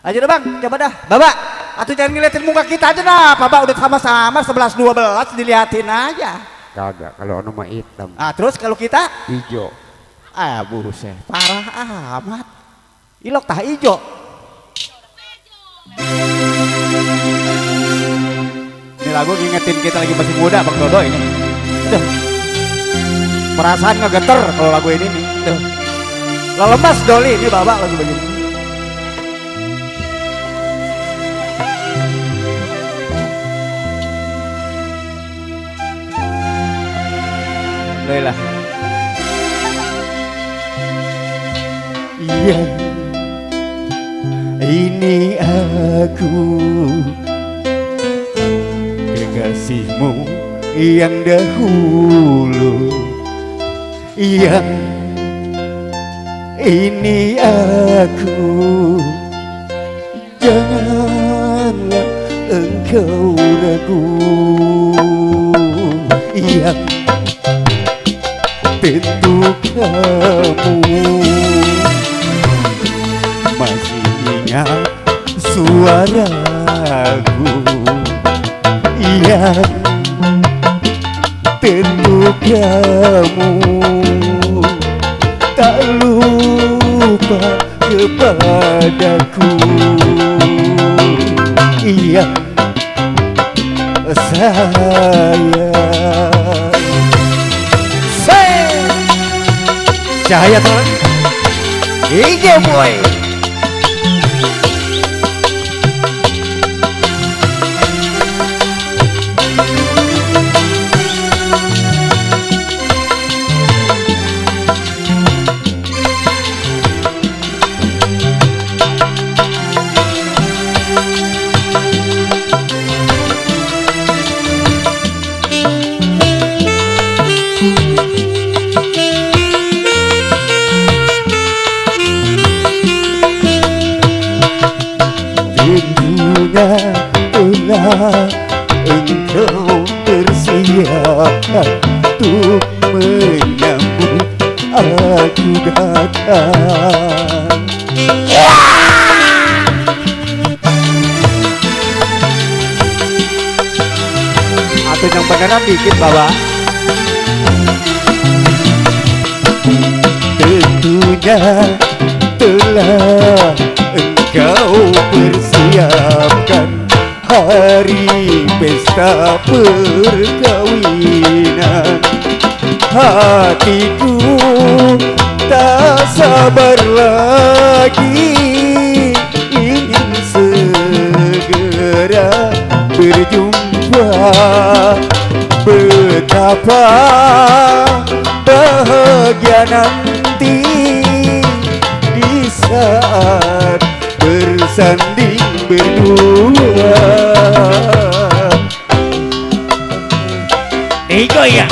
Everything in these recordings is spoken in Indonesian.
Aja dah bang, coba dah. Bapak, atuh jangan ngeliatin muka kita aja dah. Bapak udah sama-sama 11-12 diliatin aja. Kagak, kalau ono mah hitam. Ah terus kalau kita? Hijau. Ah buset, parah amat. Ilok tah ijo. Ini lagu ngingetin kita lagi masih muda Bang Dodo ini. Duh. Perasaan ngegeter kalau lagu ini nih. Duh. Lemas Doli ini bapak lagu begini. Lah. Iya, ini aku kekasihmu yang dahulu. Iya, ini aku, janganlah engkau ragu. Iya, tentu kamu masih ingat suaraku. Iya, tentu kamu tak lupa kepadaku. Iya, sayang. Cahaya teman, iya boy. Telah engkau persiapkan untuk menyambut aku datang. Atau yang beneran dikit bapak. Tentunya telah engkau persiapkan hari pesta perkawinan. Hatiku tak sabar lagi, ingin segera berjumpa. Betapa bahagia nanti di saat bersanding berdua. Ego ya.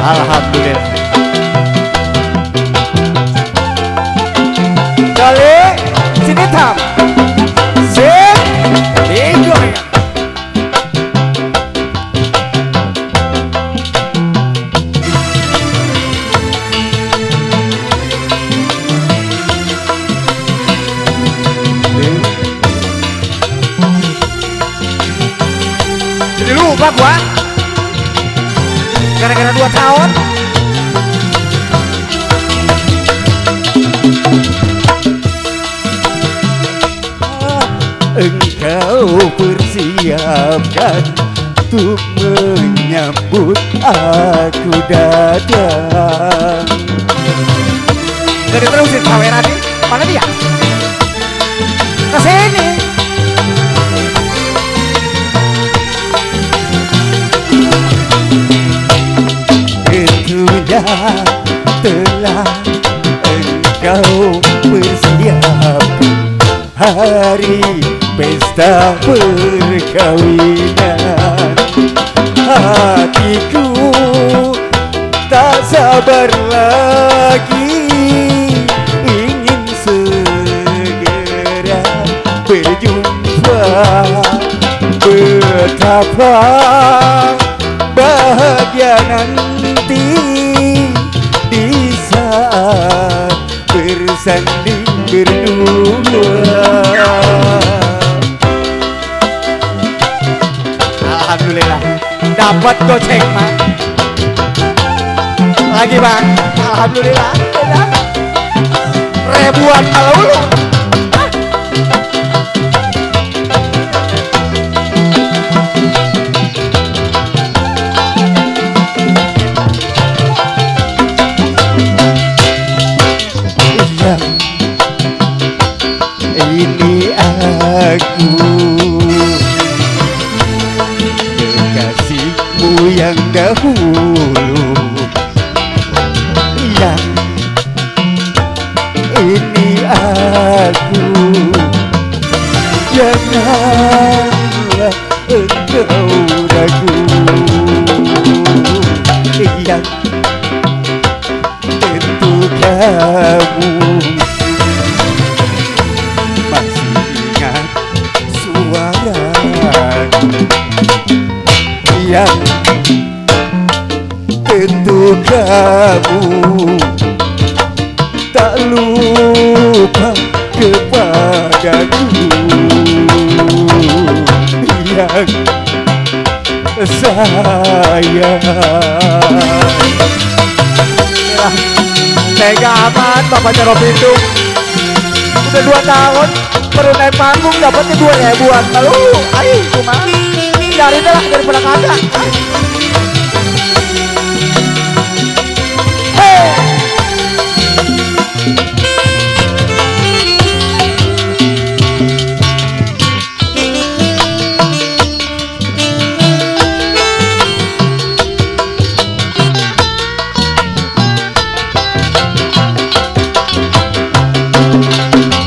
Alhamdulillah. Dale, sini tam. Sip, ego ya. Jadi lupa gua gara-gara 2 tahun. Engkau persiapkan untuk menyambut aku datang. Dari terusin kamera nih, mana dia? Kesini. Tentunya telah engkau persiapkan hari pesta perkawinan. Hatiku tak sabar lagi, ingin segera berjumpa. betapa bahagia nanti di saat bersanding berdua. Alhamdulillah dapat goceng mah. Lagi bang, alhamdulillah. Enak. Ribuan kalau lu. Ini aku kekasihmu yang dahulu. Yang ini aku, janganlah engkau ragu. Yang tentu kamu yang tentu kamu tak lupa kepadaku. Yang sayang Tega amat bapaknya Robindo. Udah 2 tahun baru naik panggung dapatnya 2 ribuan. Lalu ayo cuma cari dah lah daripada kagak.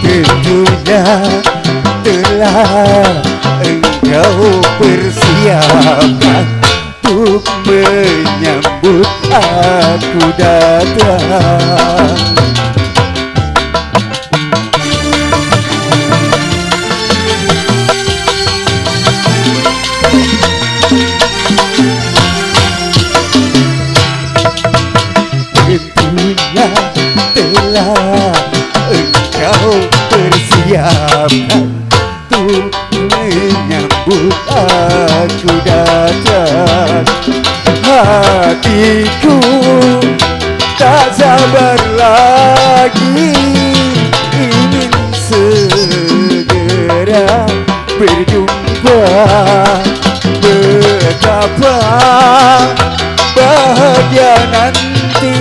tentunya telah engkau persiapkan untuk menyambut aku datang. Tentunya telah engkau persiapkan untuk menyambut aku datang. Hatiku tak sabar lagi ingin segera berjumpa. Betapa bahagia nanti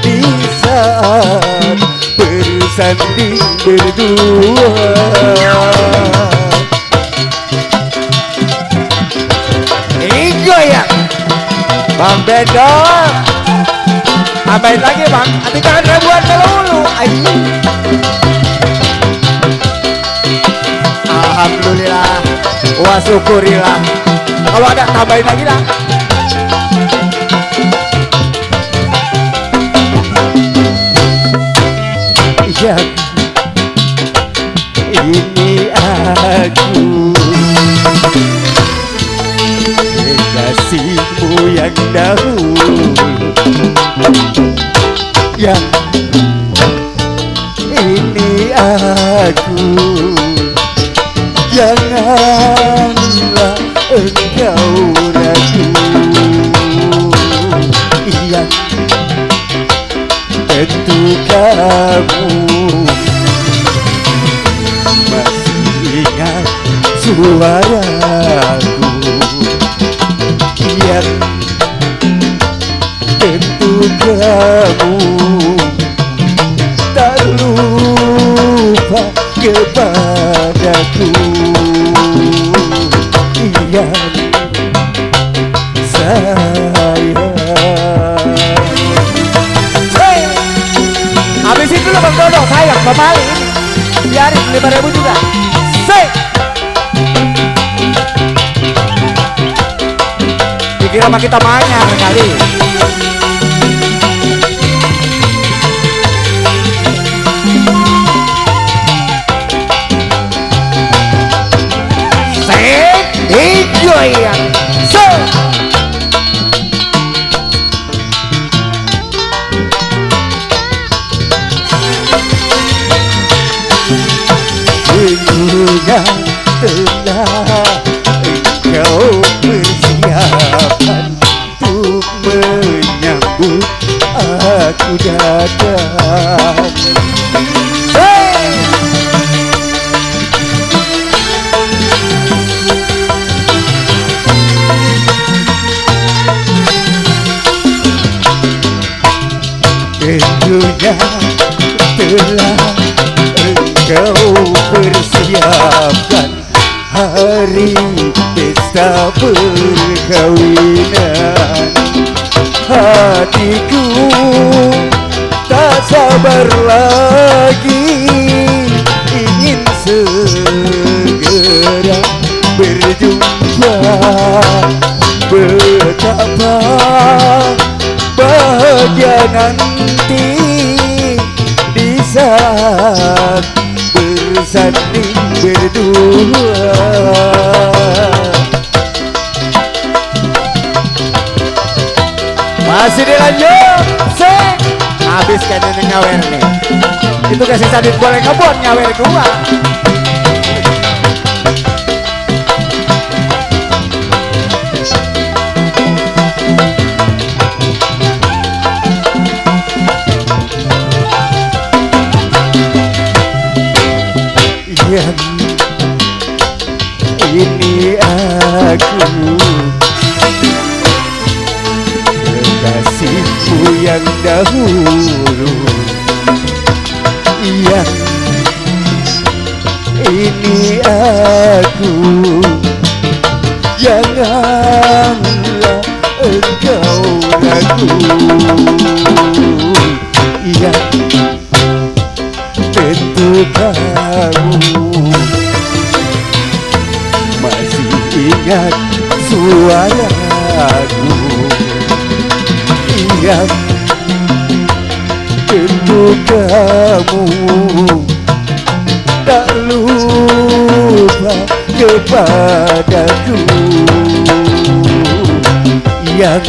di saat bersanding berdua. Goyang Bang Bendo, tambahin lagi bang, nanti jangan ribuan melulu. Alhamdulillah, wa syukurillah. Kalau ada tambahin lagi lah. Ya, ini aku kekasihmu yang dahulu. Ya, ini aku, janganlah engkau ragu. Ya, tentu kamu masih ingat suaraku. Yang tentu kamu tak lupa kepadaku. Yang sayang. Habisin dulu bang Dodo, sayang pemali ini. Biarin 5.000 juga. Dikira sama kita banyak kali. goyang. So. Tentunya telah engkau persiapkan untuk menyambut aku datang. Tentunya telah engkau persiapkan hari pesta perkawinan. Hatiku tak sabar lagi, ingin segera berjumpa. Betapa bahagia nanti di saat bersanding berdua. Masih dilanjut. Sek. Habis kan ini nyawer nih. Itu kasih sadit boleh ngebon nyawer gua. Yang ini aku, kekasihku yang dahulu. Yang ini aku, janganlah engkau ragu. Yang tentu kamu masih ingat suaraku. Yang tentu kamu tak lupa kepadaku. Yang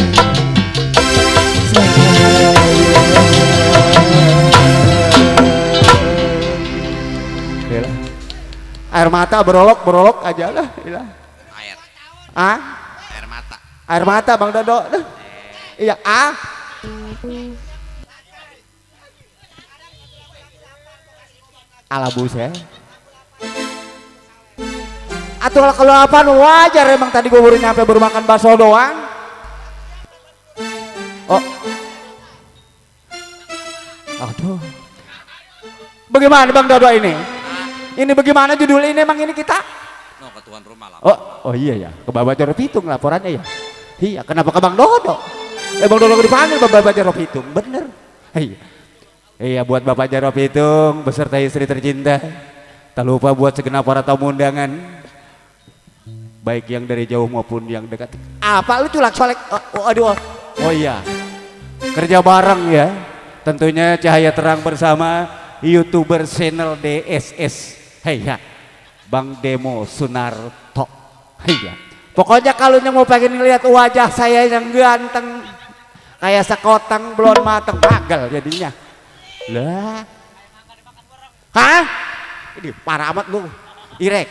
Air mata berolok aja lah. Air. Ah? Air mata. Air mata Bang Dodo. Iya, ah. Ala buset. Atuh kalau apa wajar emang tadi gue baru nyampe baru makan bakso doang. Oh. Aduh. Bagaimana Bang Dodo ini? Ini bagaimana judul ini emang ini kita? No, ke tuan rumah lah. Oh iya ya, ke Bapak Jaro Pitung laporannya ya. Iya, kenapa ke Bang Dodo? Bang Dodo dipanggil Bapak Jaro Pitung, bener. Iya buat Bapak Jaro Pitung beserta istri tercinta. Tak lupa buat segenap para tamu undangan, baik yang dari jauh maupun yang dekat. Apa lu culak-colek? Oh iya, kerja bareng ya. Tentunya cahaya terang bersama YouTuber channel DSS. Ya, Bang Demo Sunarto. Ya, pokoknya kalau mau pengen lihat wajah saya yang ganteng kayak sekotang belum mateng pagal jadinya. Lah, hah? Ini parah amat lu, Irek.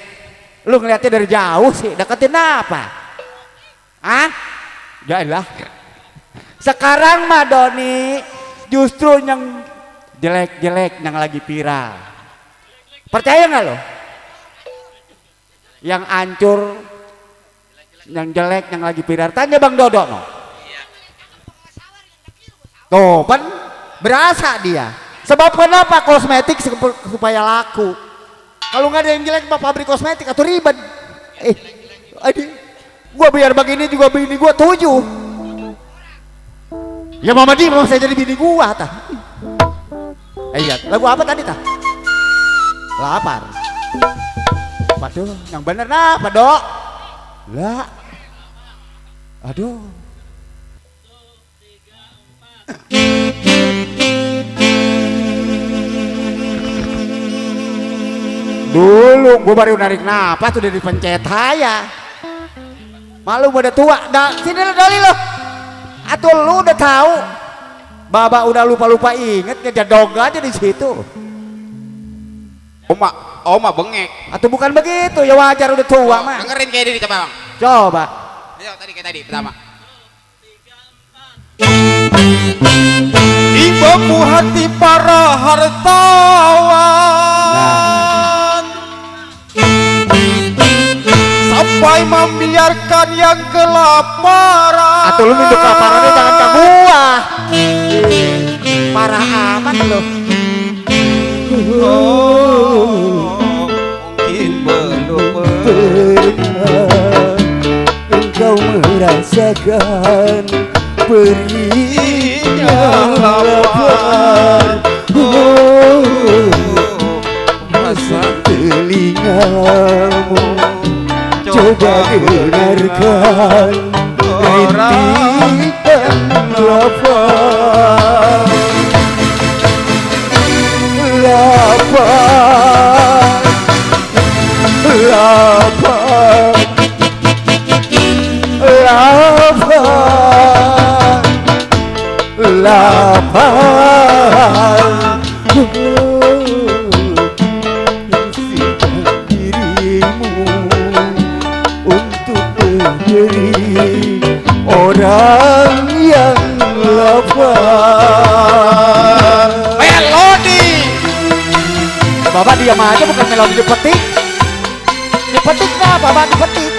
Lu ngeliatnya dari jauh sih, deketin apa? Hah? Yaelah. Sekarang mah Doni justru yang jelek-jelek yang lagi viral. Percaya nggak lo? Yang hancur, yang jelek, yang lagi viral. Tanya Bang Dodo no. Tuh kan berasa dia. Sebab kenapa kosmetik supaya laku? Kalau nggak ada yang jelek pabrik kosmetik atau ribet. Gua biar begini juga bini gua 7. Ya Mama Di mau saya jadi bini gua tah. Iya, lagu apa tadi tah? Lapar. Waduh, yang bener apa Dok? Lah. Aduh. Dulu gue baru narik napas udah dipencet ya. Malu udah tua. Sini lo Dali lo. Atuh lu udah tahu. Baba udah lupa-lupa inget ngejadog aja di situ. Oma bengek. Atau bukan begitu ya wajar udah tua mah. Dengerin kayak ini coba bang. Coba. Ayo tadi kayak tadi pertama. Di bambu hati para hartawan sampai membiarkan yang kelaparan. Atau lu minum kelaparannya jangan ke gua. Parah amat lo. Mungkin belum Pernah engkau merasakan perihnya lapar. Masa telingamu coba dengarkan rintihan lapar. Lapar, lapar, lapar, lapar. Siapkan dirimu untuk menjadi orang yang lapar. Bapak diam aja bukan melodi dipetik. Dipetik dah bapak dipetik.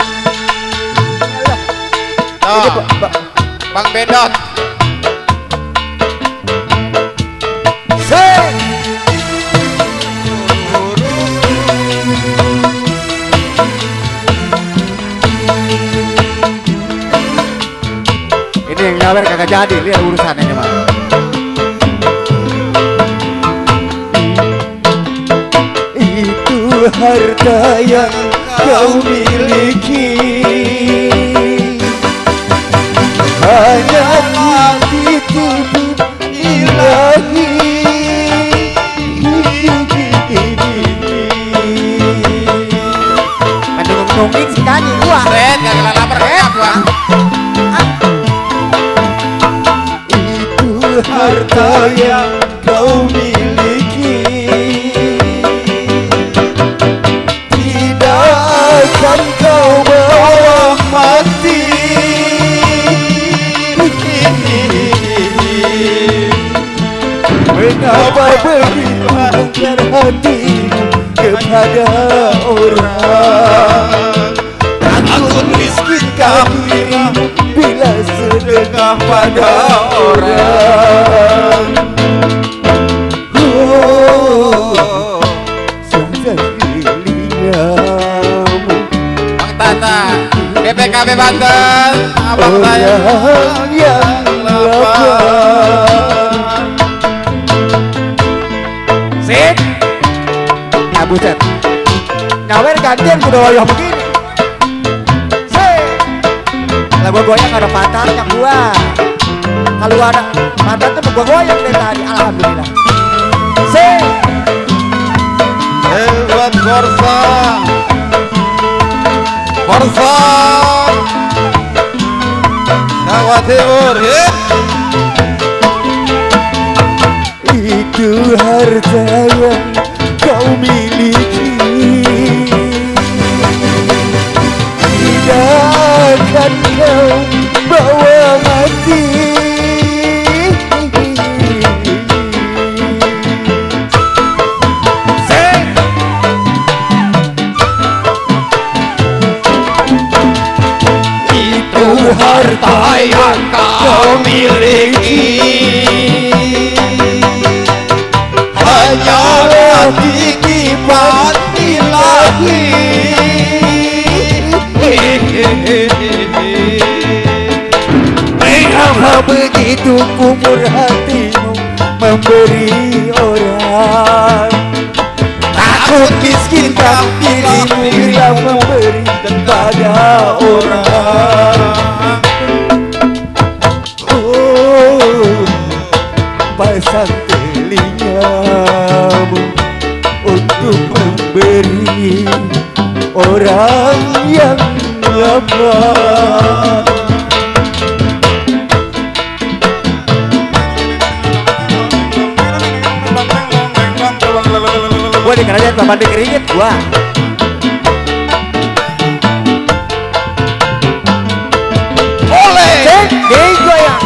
Ini Bang Bendot. ini yang nyawer kagak jadi, lihat urusan ini mah. Itu harta yang kau miliki, hanya dititip ilahi. Mendung-dunging si kanyi gua. Red gak kena lapar kayak gua. Itu harta yang kau miliki, tidak akan kau bawa mati. Mengapa begitu angker hatimu kepada orang? Takut miskinkan dirimu bila sedekah pada orang. Oh, sekelilingamu Bang Tata, BPKB Banten, abang saya. orang yang lapar. Sip. Ya buset. Nyawer gantian kudu loyoh begini. Sip. Lah gua goyang ada pantatnya gua. Kalau ada pantatnya gua goyang dari tadi. Alhamdulillah. Sip. Hebat Korsa, Korsa, Jawa Timur, Itu harta yang kau miliki, tidak akan kau bawa mati. Itu harta yang kau miliki, hanyalah titipan ilahi. Mengapa begitu kumur hatimu memberi orang? Takut miskinkan dirimu bila memberi kepada orang. Oh, pasang telingamu untuk memberi orang yang lapar. Gua di kerajaan Bapak dikeringit gua. Oleh. Deh gua yang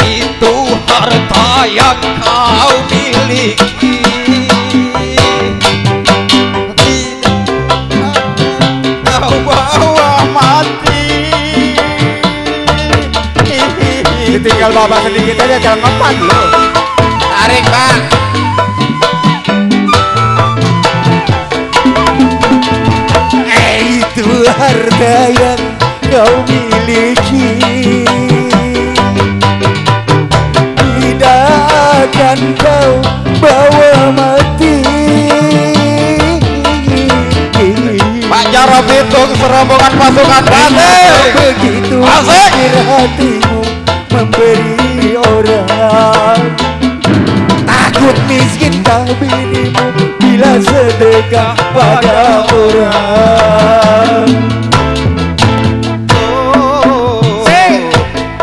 Itu harta yang kau miliki. Tidak kau bawa mati. ditinggal Bapak sedikit aja jangan ngepan lo. Tarik bang. Itu harta yang kau miliki, tidak akan kau bawa mati. Pak Jarwo Pitung serombongan pasukan Batik. Begitu Asik. mikir hatimu memberi orang, takut miskin kau dirimu bila sedekah pada orang.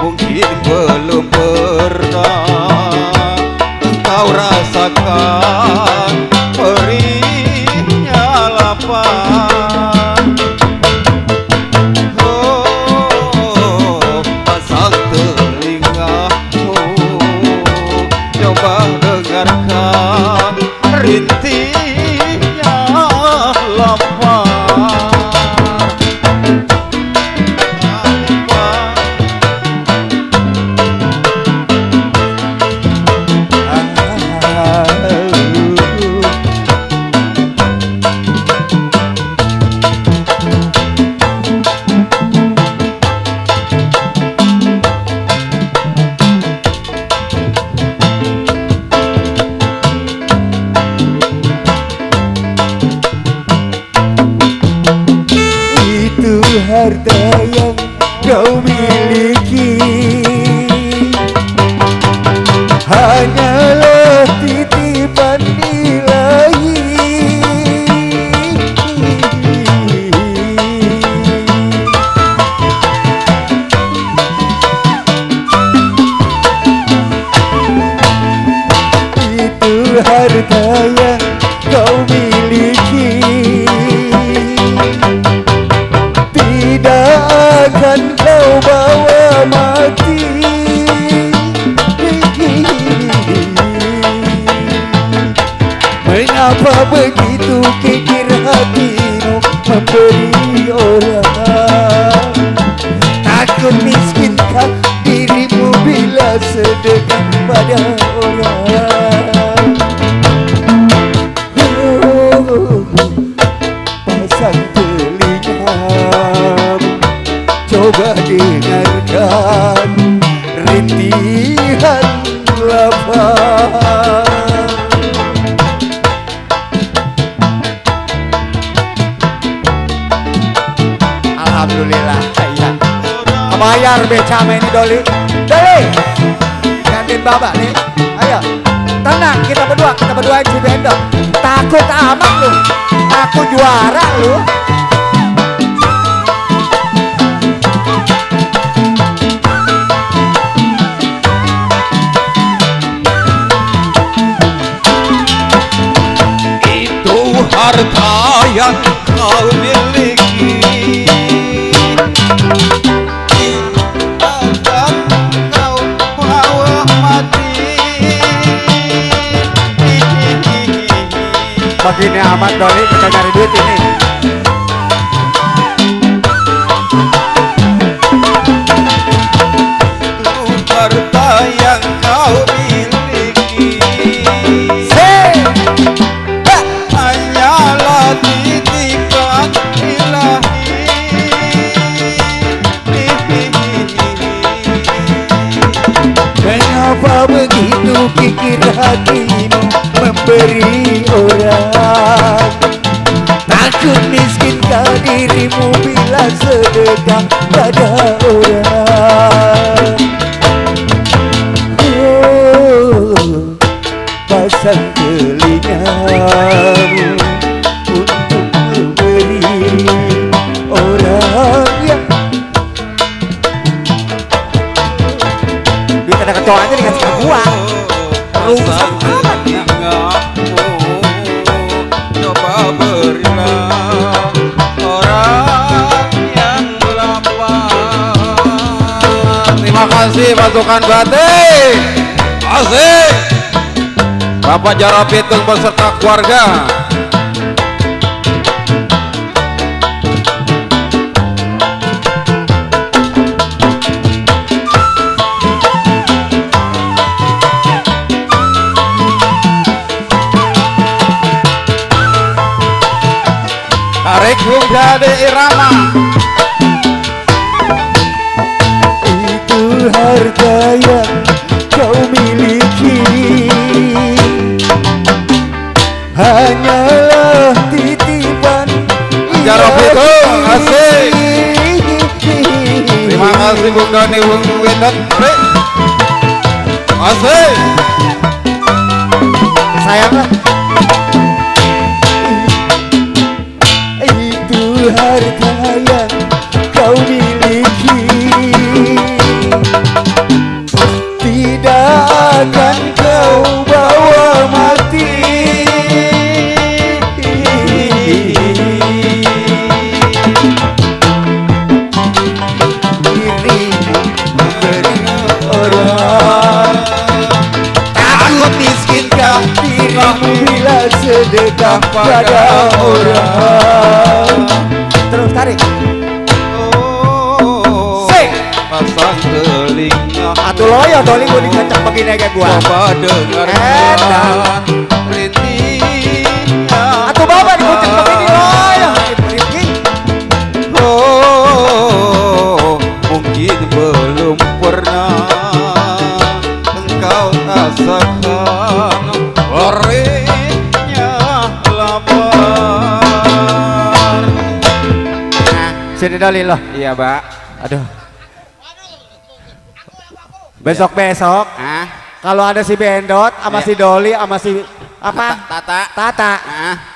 Mungkin belum pernah engkau rasakan perihnya lapar. Pasang telingamu, coba dengarkan rintinya lapar. Itu harta yang kau miliki, hanyalah titipan ilahi. Itu harta yang kau miliki, tidak akan kau bawa mati. Mengapa begitu kikir hatimu memberi orang, takut miskinkah dirimu bila sedekah pada orang. Pasang telingamu, coba dengarkan rintihan lapar. Alhamdulillah. Iya. Kebayar became ini Doli. Doli. Gantiin Bapak nih. Ayo. Tenang kita berdua si Bendok. Takut amat lu. Aku juara lu. Itu harta yang kau miliki, akan kau bawa mati. Begini amat Doli kita cari duit ini. Itu harta yang kau miliki, hanyalah titipan ilahi. Mengapa begitu kikir hatimu memberi orang, takut miskinkah dirimu bila sedekah pada orang. ada kecoa aja dikasih ke gua. Rusak amat ya. Coba berilah orang yang lapar. Terima kasih pasukan batik. Asik. Bapak Jaro Pitung beserta keluarga. Tarik Bunda de Irama. Itu harta yang kau miliki, hanyalah titipan Jaro Pitung, asik. Terima kasih Bung Doni Bung Windan. Asik. Sayang lah. Itu harta yang kau miliki, tidak akan kau bawa mati. Diri memberi orang, takut miskinkan dirimu bila sedekah pada orang. Terus tarik. Sing. Pasang telinga. Atuh loyo doli gua dikacak begini kayak gua. Coba dengarkan rintinya. Atuh bapak dikucak begini loyo. Rifki. Oh, mungkin belum pernah engkau rasakan perihnya lapar. Sini doli loh. Iya, Pak. Aduh. Besok-besok kalau ada si Bendot sama si Doli sama si apa? Tata.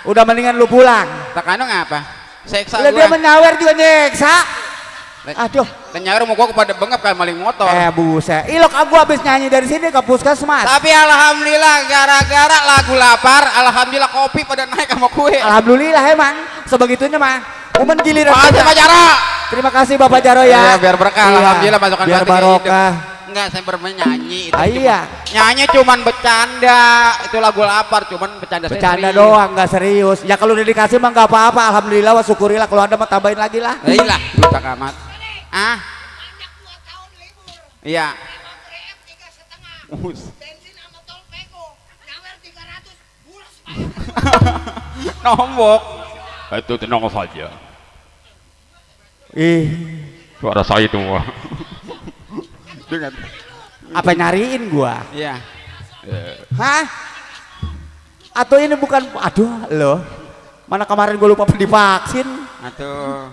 Udah mendingan lu pulang. Takano ngapa? Seksa Lah dia gua. menyawer juga nyeksa. Aduh. Kenyawer mau gua kepada bengap kayak maling motor. Buset. Ilok aku habis nyanyi dari sini ke puskesmas. Tapi alhamdulillah gara-gara lagu lapar, alhamdulillah kopi pada naik sama kue. Alhamdulillah emang sebegitunya mah. Umen giliran Makasih kita. Pak Jaro. Terima kasih Bapak Jaro ya. Iya, biar berkah, Iya, alhamdulillah pasukan biar batik barokah. Enggak, saya bermenyanyi itu. Iya. Nyanyi cuman bercanda. Itu lagu lapar cuman bercanda saya Bercanda serius. doang, nggak serius. Ya kalau udah dikasih mah nggak apa-apa. Alhamdulillah, wa syukurilah. Kalau ada mah tambahin lagi lah. Iyalah, buta amat. Ah? Iya. Nombok. Itu tenang saja. Ih, Suara saya itu wah. Dengan. apa nyariin gua? Iya. Hah? Atau ini bukan? Aduh, loh. Mana kemarin gua lupa divaksin? Atuh.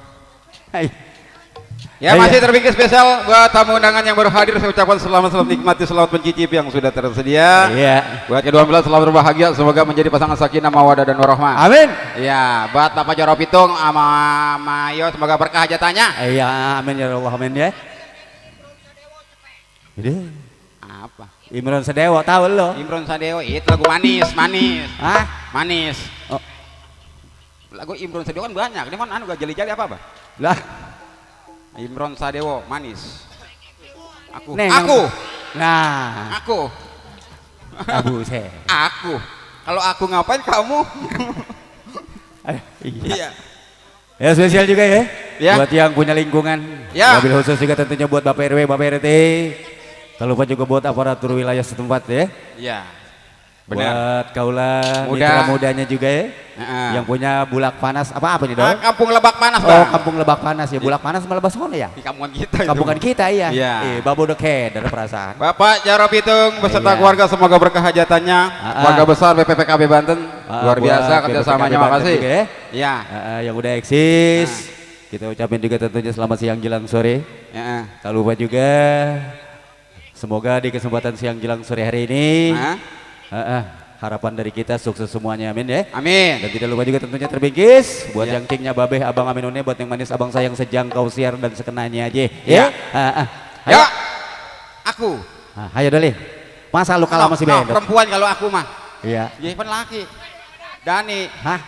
Hai. Ya, Iya. masih terbikin spesial buat tamu undangan yang baru hadir. Saya ucapkan selamat nikmati, selamat mencicipi yang sudah tersedia. Iya. Buat kedua belah selamat berbahagia, semoga menjadi pasangan sakinah mawadah dan warahmah. Amin. Iya, buat Bapak Jaro Pitung sama Mayo semoga berkah hajatannya. Iya, amin ya Allah, amin ya. Ini Apa? Imron Sedewo tahu lo? Imron Sadewo itu lagu manis. Hah? Manis. Oh. Lagu Imron Sadewo kan banyak. Ini kan anu gak jeli-jeli apa? Lah, Imron Sadewo manis. Aku. Neng, Aku. nah, Aku. abu saya. Aku. Kalau aku ngapain kamu? Iya. Ya spesial juga ya. Ya. Buat yang punya lingkungan. Ya. Mobil khusus juga tentunya buat Bapak RW, Bapak RT. Tak lupa juga buat aparatur wilayah setempat ya. Iya. Benar. Buat kaulah Muda. mitra mudanya juga ya. Heeh. Yang punya bulak panas apa nih dong? Kampung Lebak Panas, Oh, Bang. kampung Lebak Panas ya. Bulak panas malah Basone ya. Di kampungan kita itu. Kampungan kita iya. Iya. Babu deket ada perasaan. Bapak Jaro Pitung beserta Iya. keluarga semoga berkah hajatannya. Keluarga besar BPPKB Banten luar Buat biasa BPKB kerjasamanya, Banten makasih. juga ya. Iya. Yang udah eksis. Kita ucapin juga tentunya selamat siang jelang sore. Heeh. Tak lupa juga semoga di kesempatan siang jelang sore hari ini harapan dari kita sukses semuanya, amin ya. Amin. Dan tidak lupa juga tentunya terbingkis buat Ya. yang kingnya babeh abang aminone, buat yang manis abang sayang sejangkau siar dan sekenanya aja Ya. ya. Ya. Aku. Nah, ayo Doli. Masa lu kalah masih beda? Perempuan kalau aku mah. Iya. Jadi kan laki. Dani. Hah?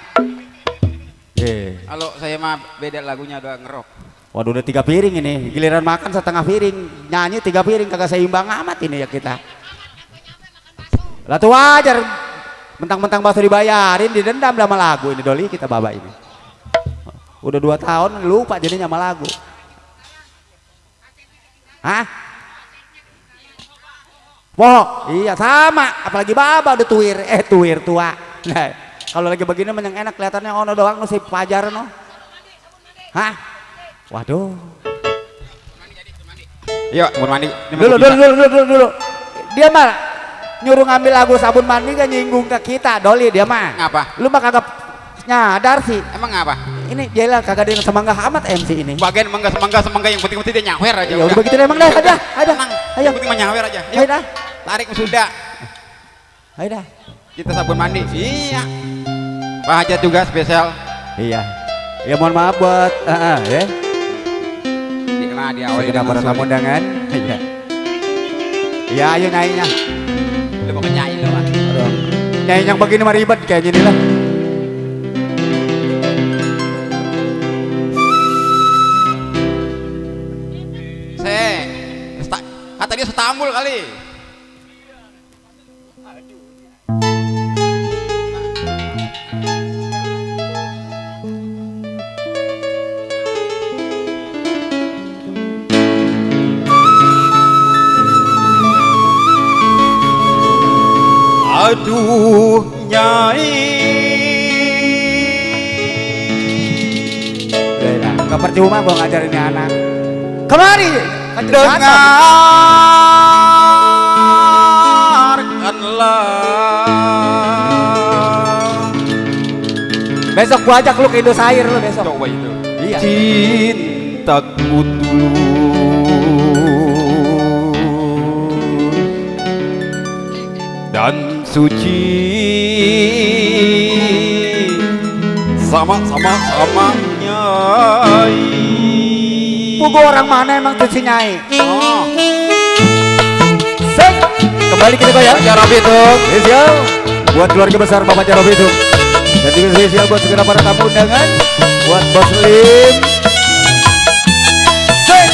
Kalau saya mah beda lagunya udah ngerok. Waduh udah 3 piring ini. Giliran makan setengah piring, nyanyi 3 piring kagak seimbang amat ini ya kita. Lah tuh wajar. Mentang-mentang bakso dibayarin, didendam sama lagu ini Doli kita baba ini. Udah 2 tahun lupa jadinya sama lagu. Hah? Wah, iya sama, apalagi baba udah tuir tua. Nah, kalau lagi begini yang enak kelihatannya ono doang no si pajar no. Hah? Waduh. Yuk, mau mandi. Dulu. Dia mah nyuruh ngambil lagu sabun mandi kan nyinggung ke kita, Doli dia mah. Ngapa? Lu mah kagak nyadar sih. Emang ngapa? Ini jelas kagak ada yang semanggah amat MC ini. Bagian semangga yang penting-penting dia nyawer aja. Ya udah begitu emang dah, ada. Tenang. Ayo. Yang penting mah nyawer aja. Ayo dah. Tarik sudah. Ayo dah. Kita sabun mandi. Iya. Pak Hajat juga spesial. Iya. Ya mohon maaf buat ya. Karena diawali Segenap para tamu undangan. Iya. Ya ayo nyanyinya. Lu mau nyanyi lu mah. Nyanyi yang begini mah ribet kayak gini lah. Kata dia setambul kali. Aduh Nyai, Gak percuma gua ngajarin ini anak. Kemari. dengarkanlah. Besok gua ajak lu ke Indosair lu besok. Coba itu. Iya. Cintaku tulus dan suci, sama-sama Nyai. Pugu orang mana emang tuh si Nyai? Oh. Sek. Kembali kita ya. Jarobitung. Spesial buat keluarga besar Bapak Jarobitung. Dan juga spesial buat segala para tamu undangan. Buat Bos Lim. Sek.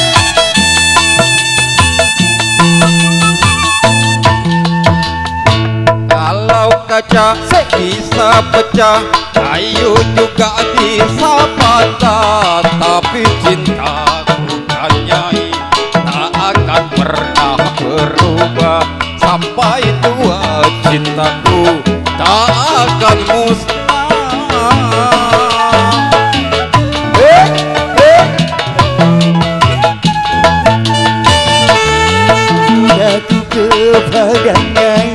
Kalau kaca bisa pecah, kayu juga bisa patah, tapi cinta bukan Nyai tak akan pernah berubah. Sampai tua cintaku tak akan musnah. Aku kepada Nyai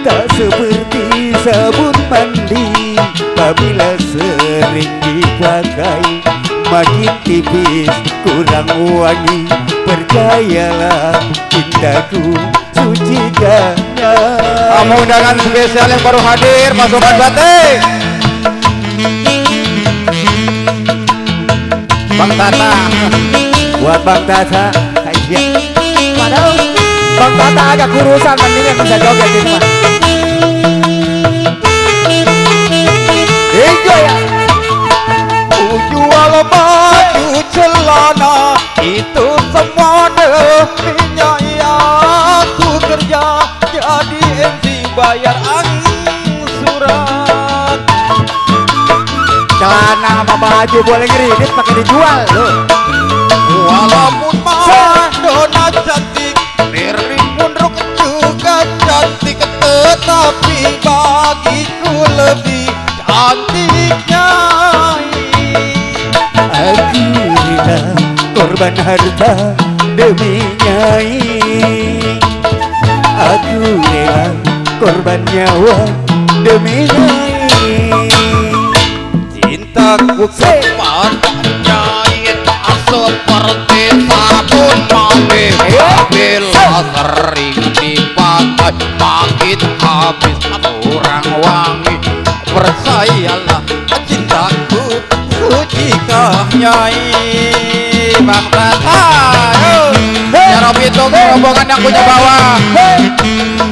tak seperti sabun mandi, apabila sering dipakai makin tipis kurang wangi. Percayalah cintaku suci karena Tamu undangan spesial yang baru hadir, pasukan batik. Bang Tata. Buat Bang Tata. Iya. Padahal Bang Tata agak kurusan mendingan bisa joget ini mah. Enjoy ya. Ku jual baju celana, itu semua demi Nyai. Aku kerja jadi MC, bayar angin surat. Celana sama baju boleh ngeridit pakai dijual loh. Walaupun Madonna cantik, Marilyn Monroe juga cantik, tetapi bagiku lebih cantik Nyai. aku rela korban harta demi Nyai. Aku rela korban nyawa demi Nyai. Cintaku kepada Nyai tak seperti sabun mandi, bila sering dipakai makin habis kurang wangi. Percayalah cintaku sucikah Nyai. Bang Tata, Jarobitung rombongan yang punya bawah,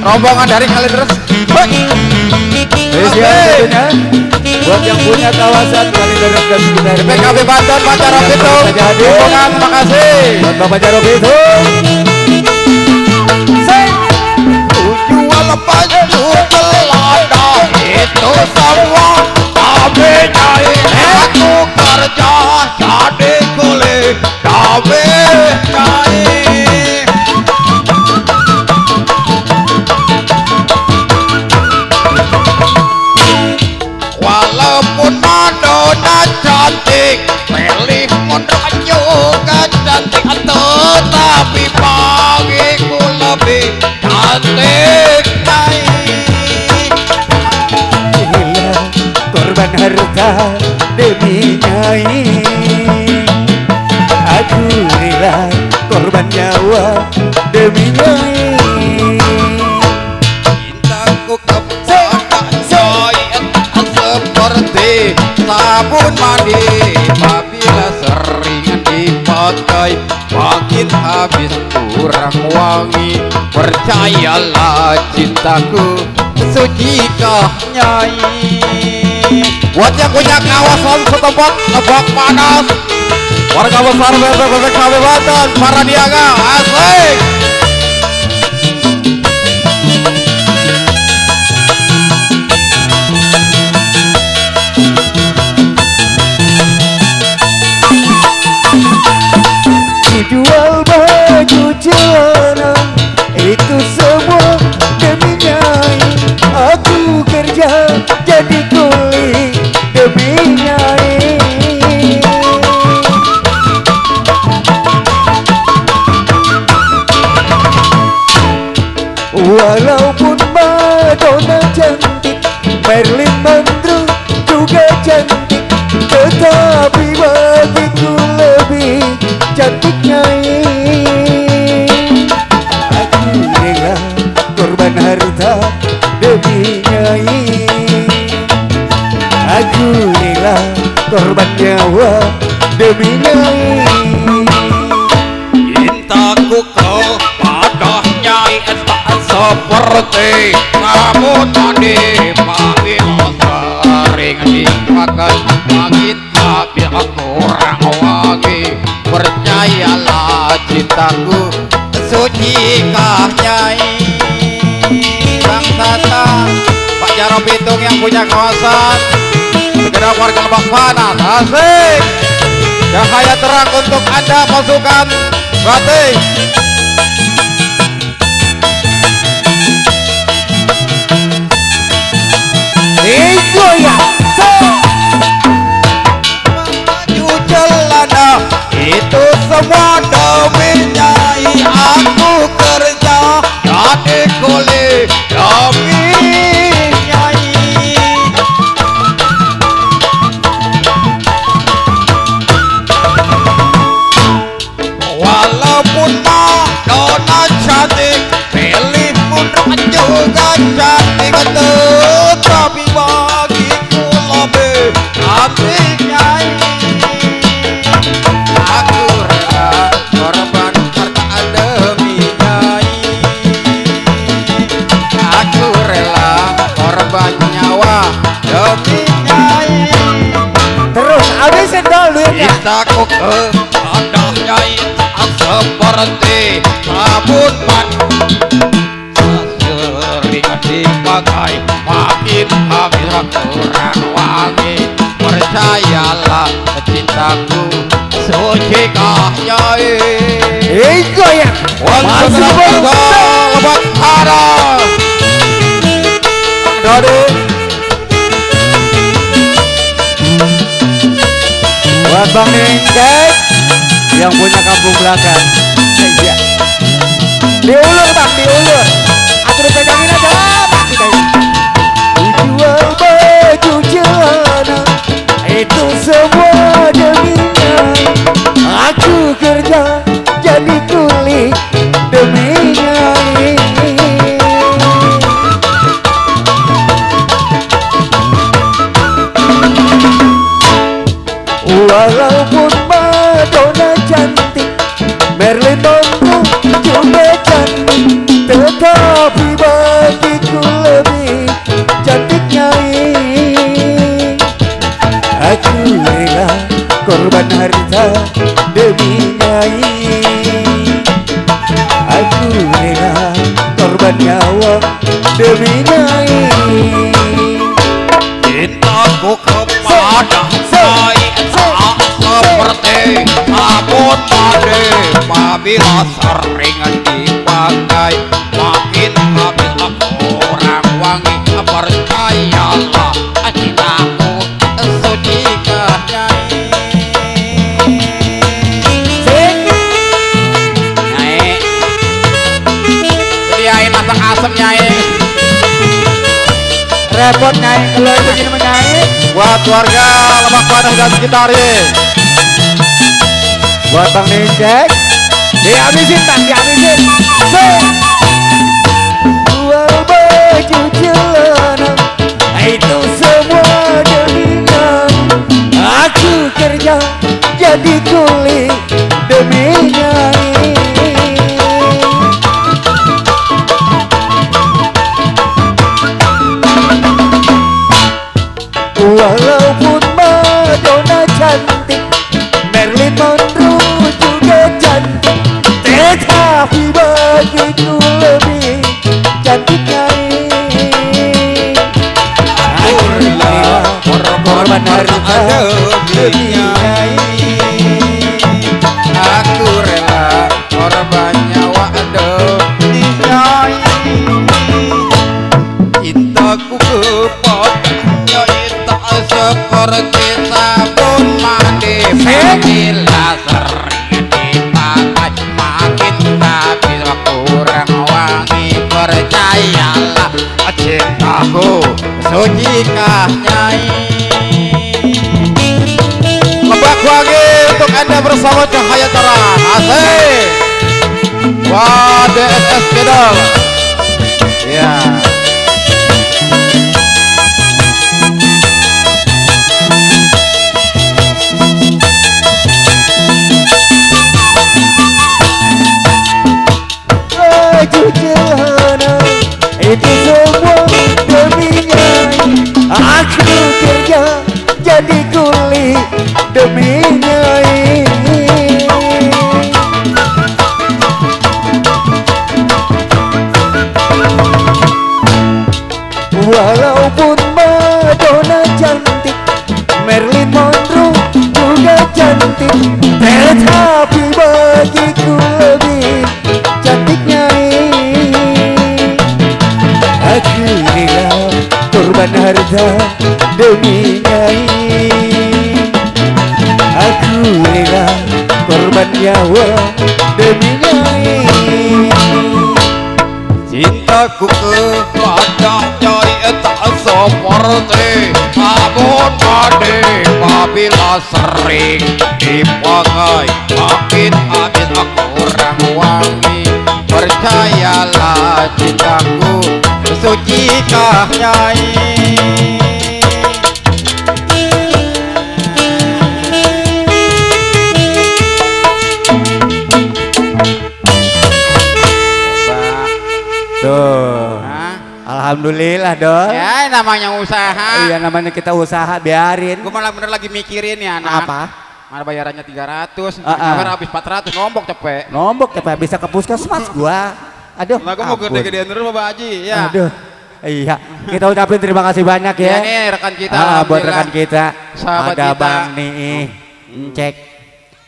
rombongan dari Kalideres. Spesial tentunya buat yang punya kawasan Kalideres dan sekitarnya. PKB Banten Pak Jarod itu. Rombongan, terima kasih. Buat Bapak Jarod itu. Tujuan baju celana itu semua kami nyai. Aku kerja jadi kuli kami nyai. Walaupun Madonna cantik, Melih Mondra juga cantik, tetapi bagiku lebih cantik nyai. Rela korban harta demi nyai. Aku rela korban nyawa demi nyai. Cintaku kepada nyai seperti sabun mandi, apabila seringan dipakai makin habis kurang wangi. Percayalah cintaku sucikah nyai. Buat yang punya kawasan setempat Lebak Panas, warga besar PKB Banten, para niaga, asik. Ku jual baju celana itu semua demi nyai. Aku kerja jadi kuli demi nyai. Walaupun Madonna cantik, Marilyn Monroe juga cantik, tetapi bagiku lebih cantik nyai. Aku rela korban harta demi nyai. Aku rela korban nyawa demi nyai. Cintaku kepada nyai tak seperti sabun mandi, apabila sering dipakai makin habis kurang wangi. Percayalah cintaku sucikah nyai. Bang Tata, Pak Jarod Bitung yang punya kawasan, segenap warga Lebak Panas, asik. Cahaya terang untuk Anda pasukan Batik. Goyang Baju celana itu semua demi nyai. Aku kerja jadi kuli demi nyai. Walaupun Madonna cantik, Melih Mondra juga cantik, tetapi bagiku lebih cantik nyai. Aku rela korban harta demi nyai. Aku rela korban nyawa demi nyai. terus abisin dulu ya. Cintaku kepada nyai tak seperti sabun mandi, sering dipakai makin habis kurang wangi. Percayalah cintaku sucikah nyai. Goyang Masuk warga Lebak Panas. Dodi, buat Bang Nengkek yang punya kampung belakang. Iya. Diulur Bang, diulur. Aku dipegangin aja Bang. Ku jual baju celana itu semua demi nyai. Aku kerja jadi kuli demi nyai. Walaupun Madonna cantik, Marilyn Monroe juga cantik, tetapi bagiku lebih cantik Nyai. Aku rela korban harta demi Nyai. Aku rela korban nyawa demi Nyai. Cintaku kepada Nyai tak seperti sabun made, apabila sering dipakai makin habis kurang wangi. Percayalah cintaku sudikah Nyai. Nyai, sediain masak asem Nyai. Repot Nyai kalau itu gini mah Nyai. Buat warga Lebak Banus dan sekitarnya. Buat Bang Ninjek, dihabisin Bang, dihabisin. Jual baju celana, itu semua demi Nyai. Aku kerja jadi kuli demi Nyai. Walaupun Madonna cantik, Marilyn Monroe juga cantik, tetapi bagiku lebih cantik Nyai. Aku rela korban harta demi Nyai. Aku rela korban nyawa demi Nyai. Cintaku kepada Nyai tak seperti sabun mandi, apabila sering dipakai makin habis kurang wangi. Percayalah cintaku sudikah Nyai. Lebak Wangi untuk Anda bersama Cahaya Terang. Asik. Wah, DSS Gedol. Ya. Baju celana, itu semua demi Nyai. Aku kerja jadi kuli demi Nyai. Walaupun Madonna cantik, Marilyn Monroe juga cantik, tetapi bagiku lebih cantik Nyai. Aku rela korban harta demi Nyai. Aku rela korban nyawa demi Nyai. Cintaku kepada Nyai tak seperti sabun mandi, apabila sering dipakai makin habis kurang wangi. Percayalah cintaku sudikah Nyai. Tuh. Alhamdulillah dong. Ya namanya usaha. Iya namanya kita usaha, biarin. Gue malah bener lagi mikirin ya anak. Apa? Mana bayarannya 300, Ah. kamera habis 400, nombok cepet. Nombok ya Pak, bisa ke puskesmas gua. Aduh. Nah, gue mau ampun. gede-gedean terus Bapak Haji. Ya. Aduh. Iya, kita ucapin terima kasih banyak ya. Ya nih rekan kita. Buat alhamdulillah. rekan kita. Sahabat ada kita. Bang Nii, Cek.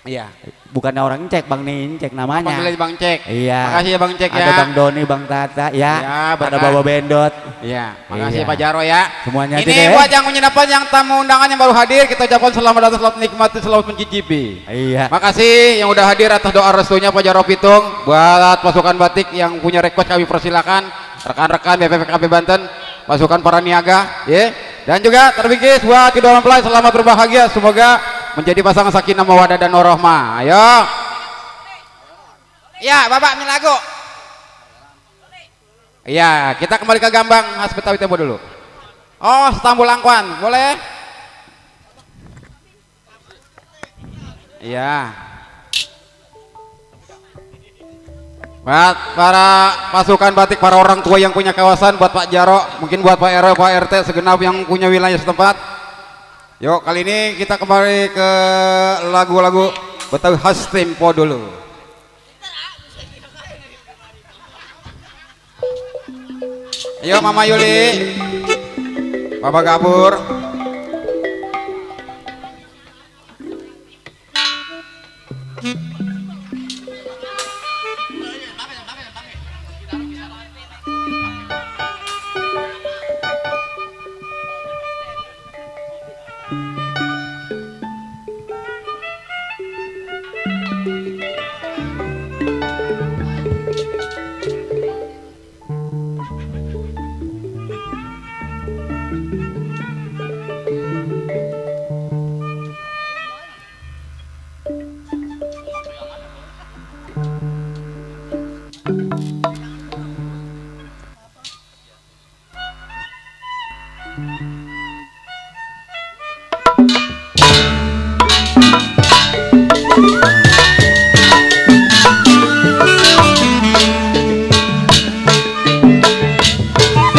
Iya. Bukan orang Cek, Bang Nii, Cek namanya. Panggilnya Bang Cek. Iya. Makasih ya Bang Cek ya. Ada Bang Doni, Bang Tata, ya. Ya, ada berkah. Bawa Bendot. Iya, makasih Iya. Pak Jaro ya. Semuanya aja Ini deh. buat yang menyedapan yang tamu undangan yang baru hadir, kita ucapkan selamat datang, selamat menikmati, selamat mencicipi. Iya. Makasih yang udah hadir atas doa restunya Pak Jaro Pitung. Buat pasukan batik yang punya request kami persilakan. Rekan-rekan BPPKB Banten, pasukan para niaga, ya. Dan juga terbingkis buat kedua mempelai, selamat berbahagia, semoga menjadi pasangan sakinah mawaddah dan warahmah. Ayo. Ya, Bapak ambil lagu. Iya, kita kembali ke Gambang khas Betawi Tempo dulu. Oh, Stambul Angkuan, boleh? Iya. Buat para pasukan batik, para orang tua yang punya kawasan, buat Pak Jaro, mungkin buat Pak RW, Pak RT segenap yang punya wilayah setempat. Yuk, kali ini kita kembali ke lagu-lagu Betawi khas tempo dulu. Ayo Mama Yuli, Bapak Gabur.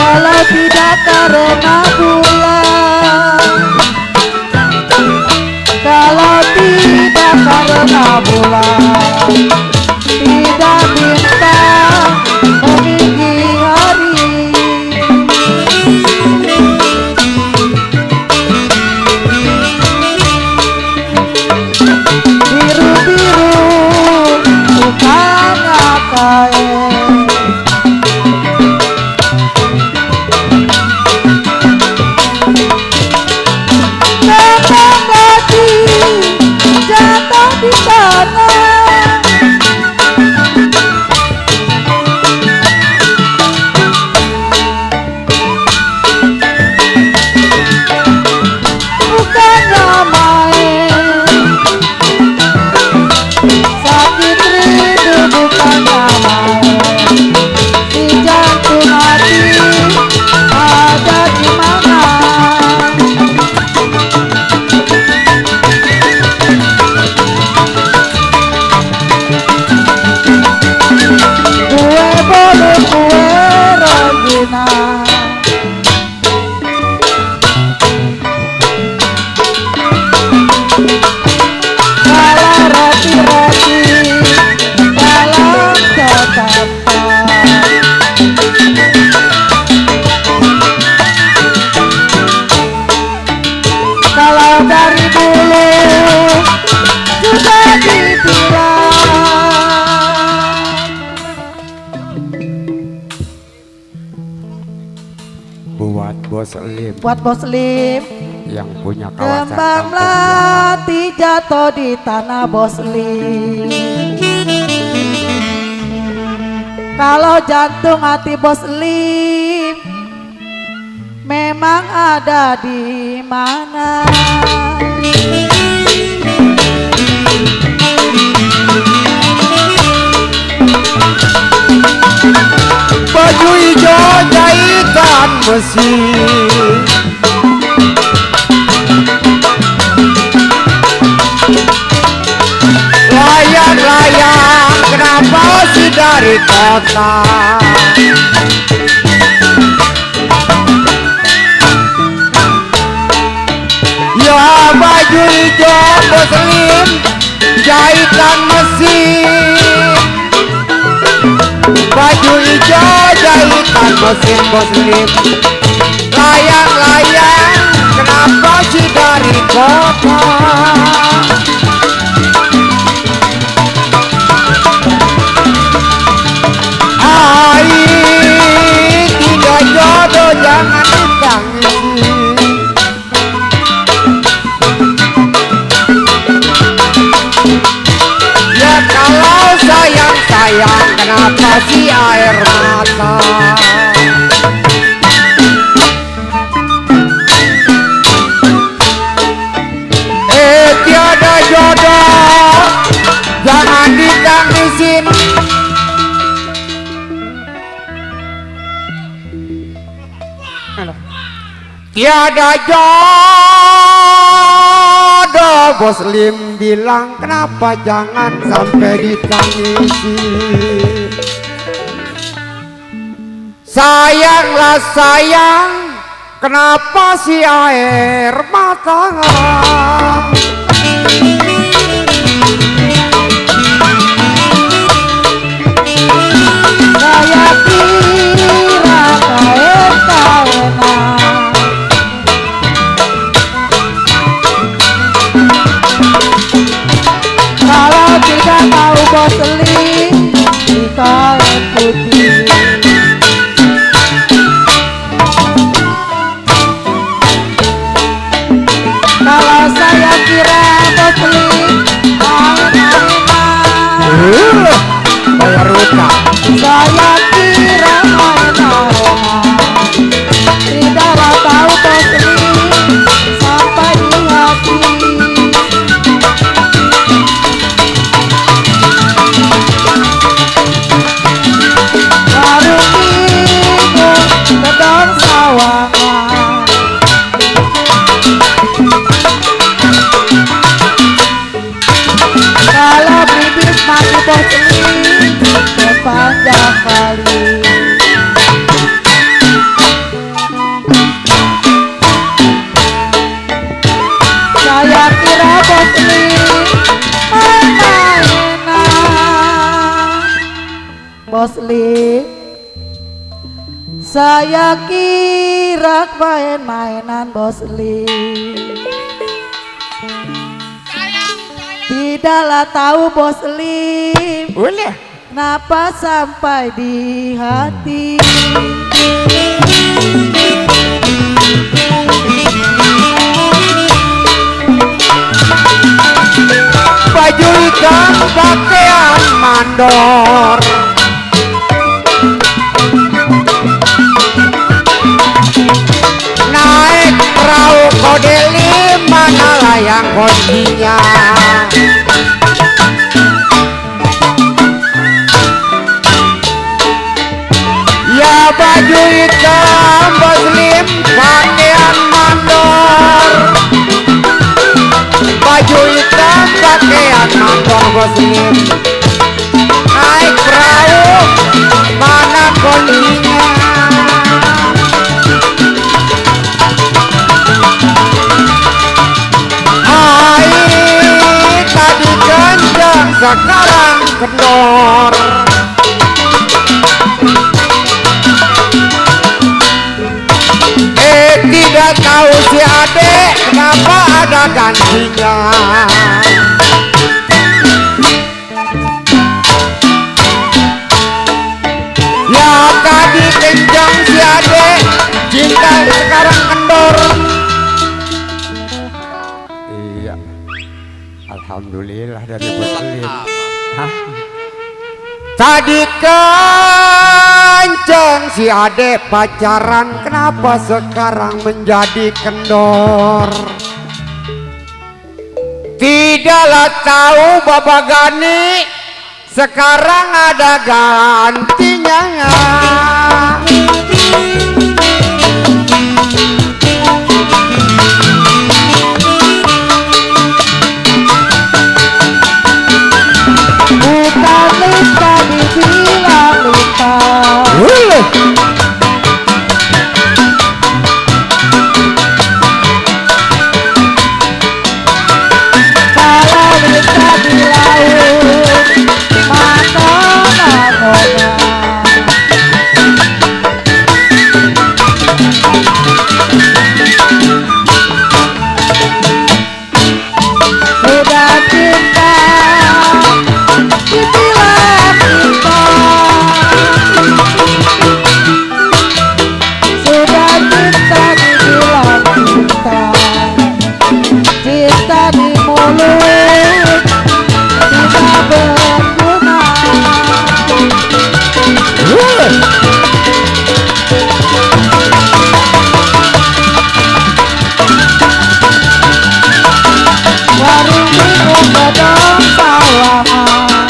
Kalau tidak karena bulan, kalau tidak karena bulan, tidak bintang meninggi hari. Biru-biru bukannya kain, memang lagi jatuh di tanah. Bukannya main, sakit rindu bukannya main. Di jantung hati ada di mana? Kue bolu kue rengginang, kalau roti-roti dalam tatapan, kalau dari dulu sudah dibilang. Buat Bos Lim Buat Bos Lim, yang punya kawasan kembang kampung melati jatuh di tanah Bos Lim. Kalau jantung hati Bos Lim memang ada di mana? baju hijau jahitan mesin, layang-layang kenapa sih dari kota? Ya baju hijau Bos Lim jahitan mesin, baju hijau jahitan mesin Bos Lim, layang-layang kenapa sih dari kota? Tidak jodoh jangan ditangisi, ya kalau sayang-sayang kenapa sih air mata? Tiada jodoh jangan ditangisin, tiada jodoh Bos Lim bilang kenapa jangan sampai ditangisi. Sayanglah sayang, kenapa si air mata? Saya kira kain-kainan, kalau tidak tahu bos Li di kain putih. Kalau saya kira bos Li main-mainan, Bayar utang. saya kira main-mainan, tidaklah tahu bos Li sampai di hati. Warung ibu gedong sawangan, kalau bibit mati bos Li sepanjang kali. Saya kira bos Li main-mainan, bos Li. Saya kira main-mainan bos Li. Tidaklah tahu bos Li Boleh. kenapa sampai di hati. Baju hitam pakaian mandor, naik perahu kode 5 layang kuncinya. Ya baju hitam muslim pakaian mandor, baju hitam pakaian mandor muslim, naik perahu mana kuncinya. Air tadi kencang sekarang kendor, tidak tahu si adek kenapa ada gantinya. Ya tadi kencang si adek, cinta sekarang kendor. Iya, alhamdulillah dari muslim. Hah? Tadi kenceng si adek pacaran, kenapa sekarang menjadi kendor? Tidaklah tahu Bapak Gani, sekarang ada gantinya. Bukan luka dibilang luka, kalau luka di laut maka nakoda. Sudah cinta dibilang cinta, sudah cinta dibilang cinta, cinta di mulut tidak berguna. Warung minum gedong sawangan,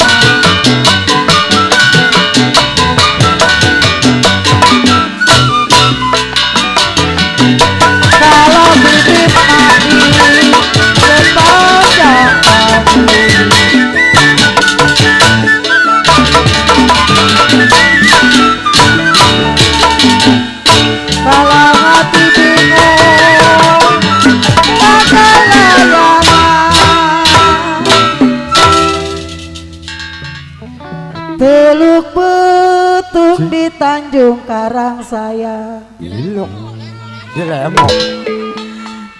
kalau bibit mati sepanjang kali. untung di Tanjung Karang saya.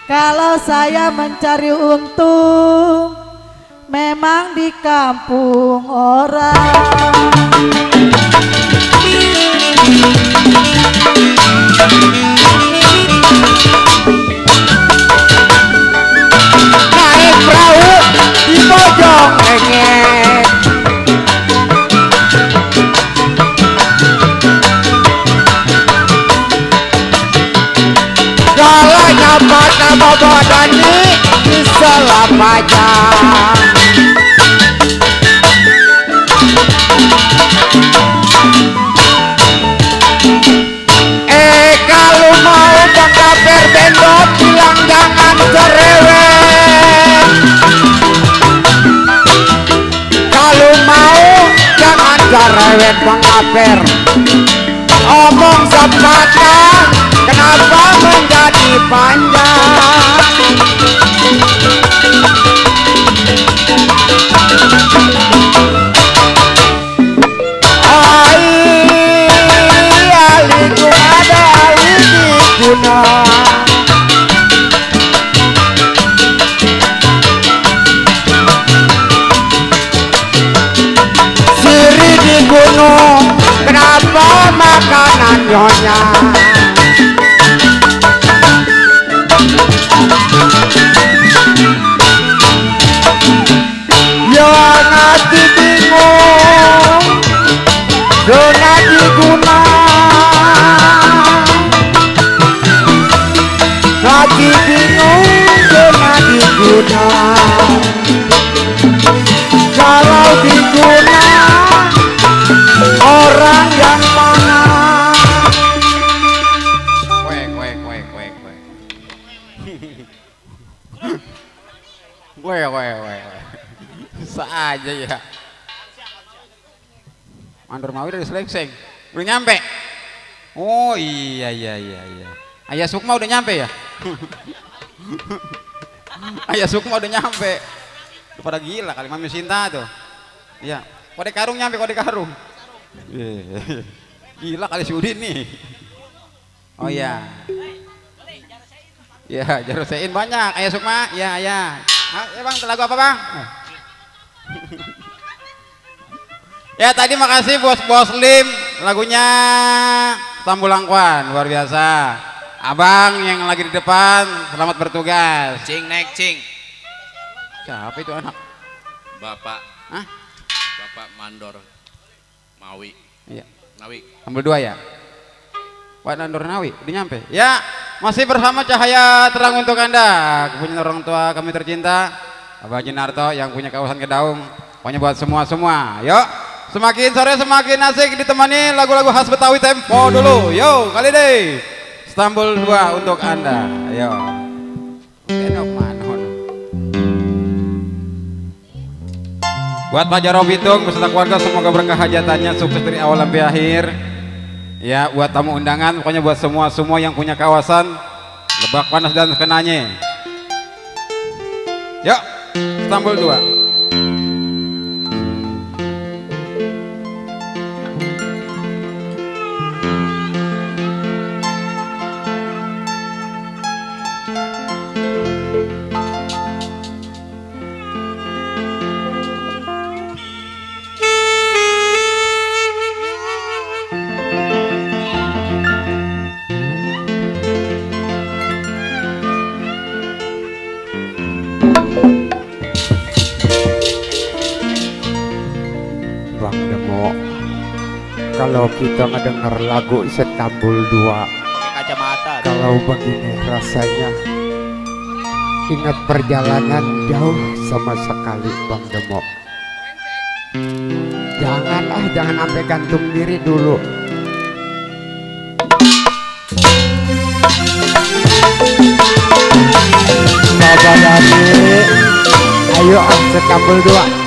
Kalau saya mencari untung memang di kampung orang. Naik perahu di Bojong Lengek. Galanya nama badani di Selapajang. Kalau mau bangkaper bendot bilang jangan cerewet. Kalau mau jangan cerewet bangkaper. Omong sepatah kenapa menjadi panjang. Aliku ada ali di gunung. Siri di gunung, kenapa makanan nyonya? Yang hati bingung, zona di gunung. Hati bingung, zona di gunung. Kalau di gunung orang yang mana? Kuek. Bisa aja ya. Mandor Mawi dari Selengseng. Udah nyampe? Oh iya. Ayah Sukma udah nyampe ya? Ayah Sukma udah nyampe. Udah pada gila kali Mami Sinta tuh. Iya. Kode karung nyampe, kode karung. Gila kali si Udin nih. Oh iya. Ya, jarosein banyak. Ayah Sukma, ya. Ya bang, lagu apa bang? Ya tadi makasih bos Lim, lagunya Tambulangkuan, luar biasa. Abang yang lagi di depan, selamat bertugas. Cing naik cing. Siapa itu anak? Bapak. Hah? Bapak Mandor Mawi. Iya. Nawi. Ambil 2 ya. Pak Nandor Nawi, udah nyampe. Ya, masih bersama Cahaya Terang untuk Anda. Kepunyaan orang tua kami tercinta, Abah Jinarto yang punya kawasan Kedaung. Pokoknya buat semua. Yuk, semakin sore semakin asik ditemani lagu-lagu khas Betawi tempo dulu. Yo, kali deh. Istanbul 2 untuk Anda. Ayo. Kenok manon. Buat Pak Jaro Bitung beserta keluarga semoga berkah hajatannya sukses dari awal sampai akhir. Ya, buat tamu undangan, pokoknya buat semua yang punya kawasan Lebak Panas dan sekenanya. Yuk, Istanbul 2. Bang Demo, kalau kita ngedenger lagu Istanbul 2, Kacamata. kalau begini rasanya ingat perjalanan jauh sama sekali Bang Demo. Jangan sampai gantung diri dulu. Bapak Dani, ayo Istanbul 2.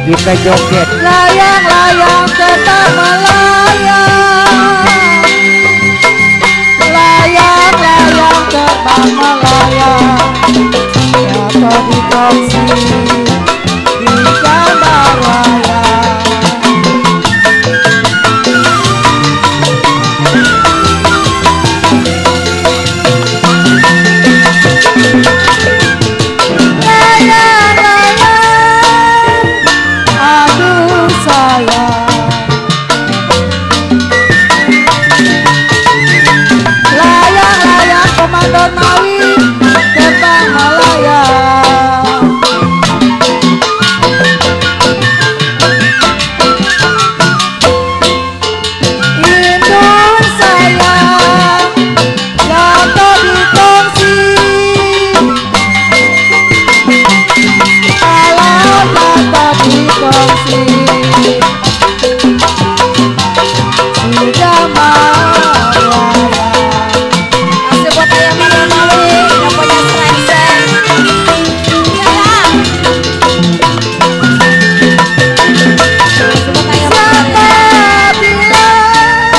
Kita joget. Layang-layang tetap melayang. Layang-layang tetap melayang. Jatuh di taksi di Jalan Raya. Dormawi Gerbang Malaya. Indun sayang jatuh di kongsi, kalau jatuh di kongsi sudah malaya. Asli buat ayam Dormawi yang punya selengseng. Siapa bilang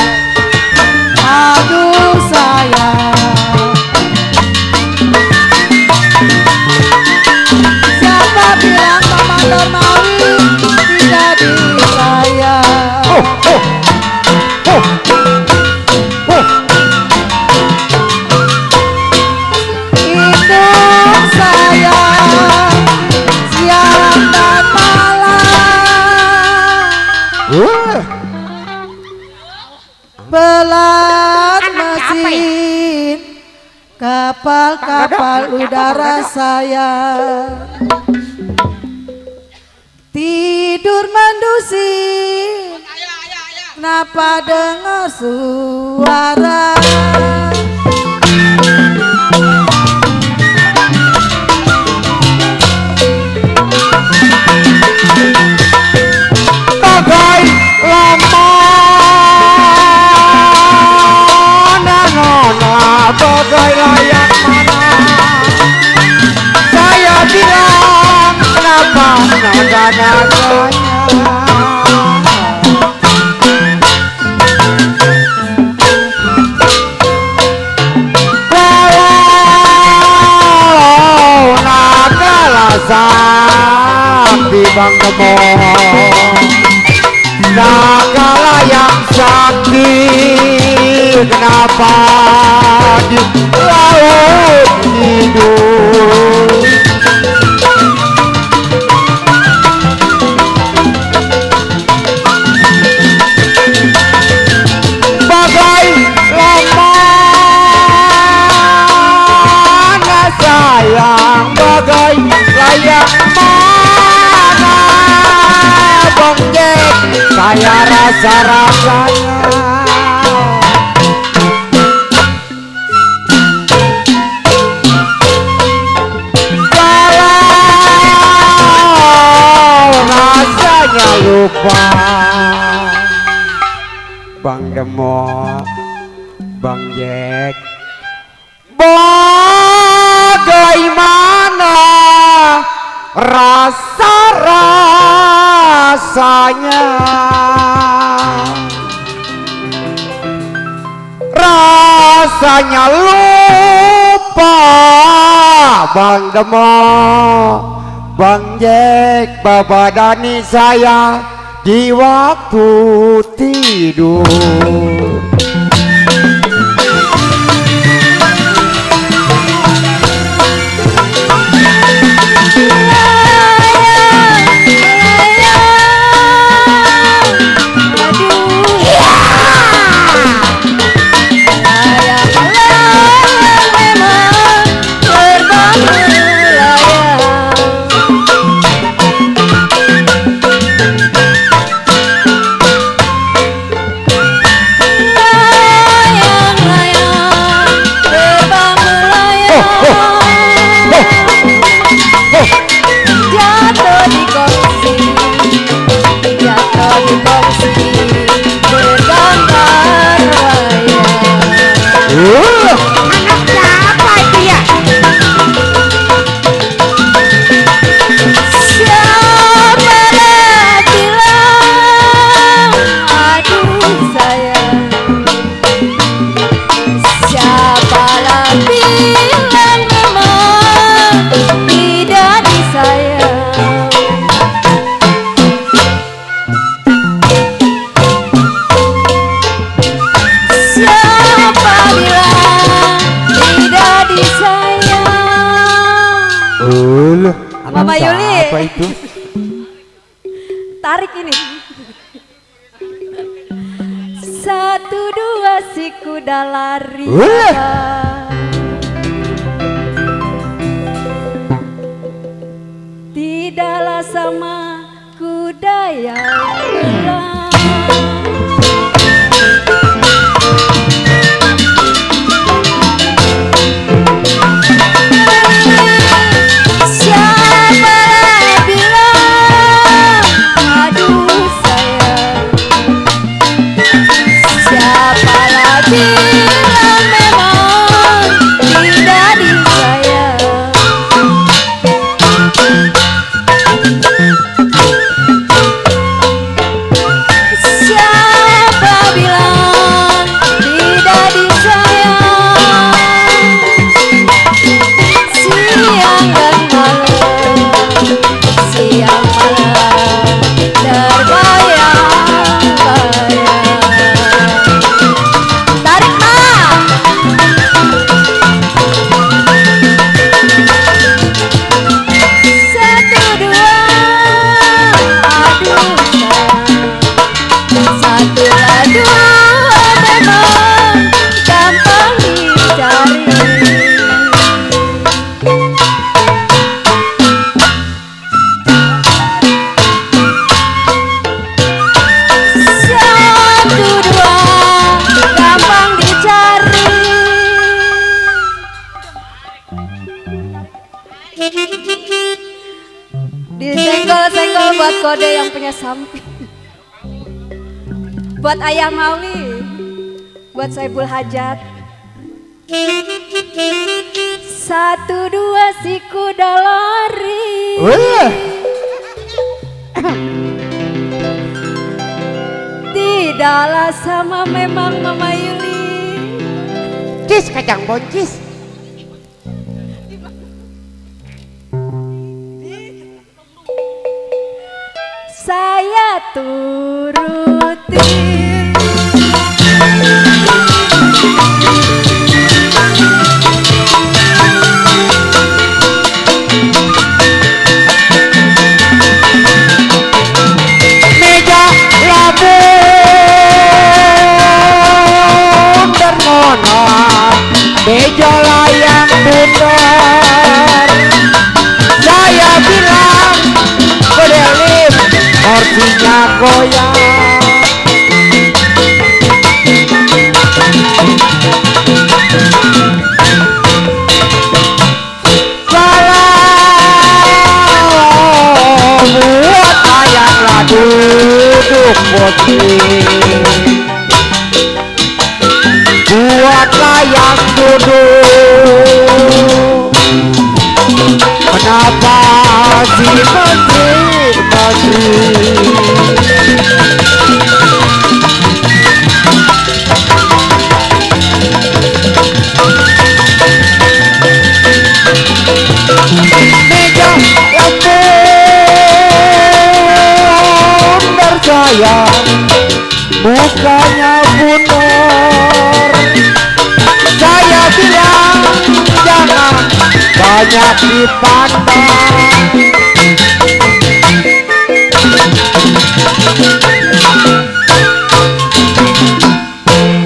aduh sayang, siapa bilang Mama Dormawi tidak disayang. Indung sayang siang dan malam, belat mesin kapal-kapal udara saya, tidur mendusin kenapa dengar suara. Bagai lama nona bagai layak mana saya bilang kenapa nona nadanya. Walau nagala sakti Bang Demo, nagala yang sakti kenapa di laut hidup. Bagai lamana sayang, bagai layang mana Bang Jack, saya rasa-rasanya. Kalau rasanya lupa Bang Demo, Bang Jack, bagaimana rasa-rasanya, rasanya lupa Bang Demo, Bang Jack, babadani saya di waktu tidur. Mama Yuli. Apa itu? Tarik ini. 1, 2 si kuda lari. bersama kuda yang hilang. Siapa bilang aduh sayang, siapa bilang memang tidak disayang. Siapa bilang tidak disayang? Siang dan malam, siang malam terbayang-bayang. Tarik mah. Satu dua, aduh sayang. Satu dua memang gampang dicari. Satu dua gampang dicari. Disenggol-senggol buat kode yang punya samping. Buat Ayah Mawi, buat Saiful Hajat. Satu dua si kuda lari. Tidaklah sama memang Mama Yuli. Cis kacang boncis. Saya turuti. Meja labun termona, meja layang bundar. Saya bilang berelip, kursinya goyang. Kalau buat ayamlah duduk putih, buatlah yang duduk. Kenapa si meja labun bersayang, mukanya bundar. Saya bilang jangan banyak dipandang.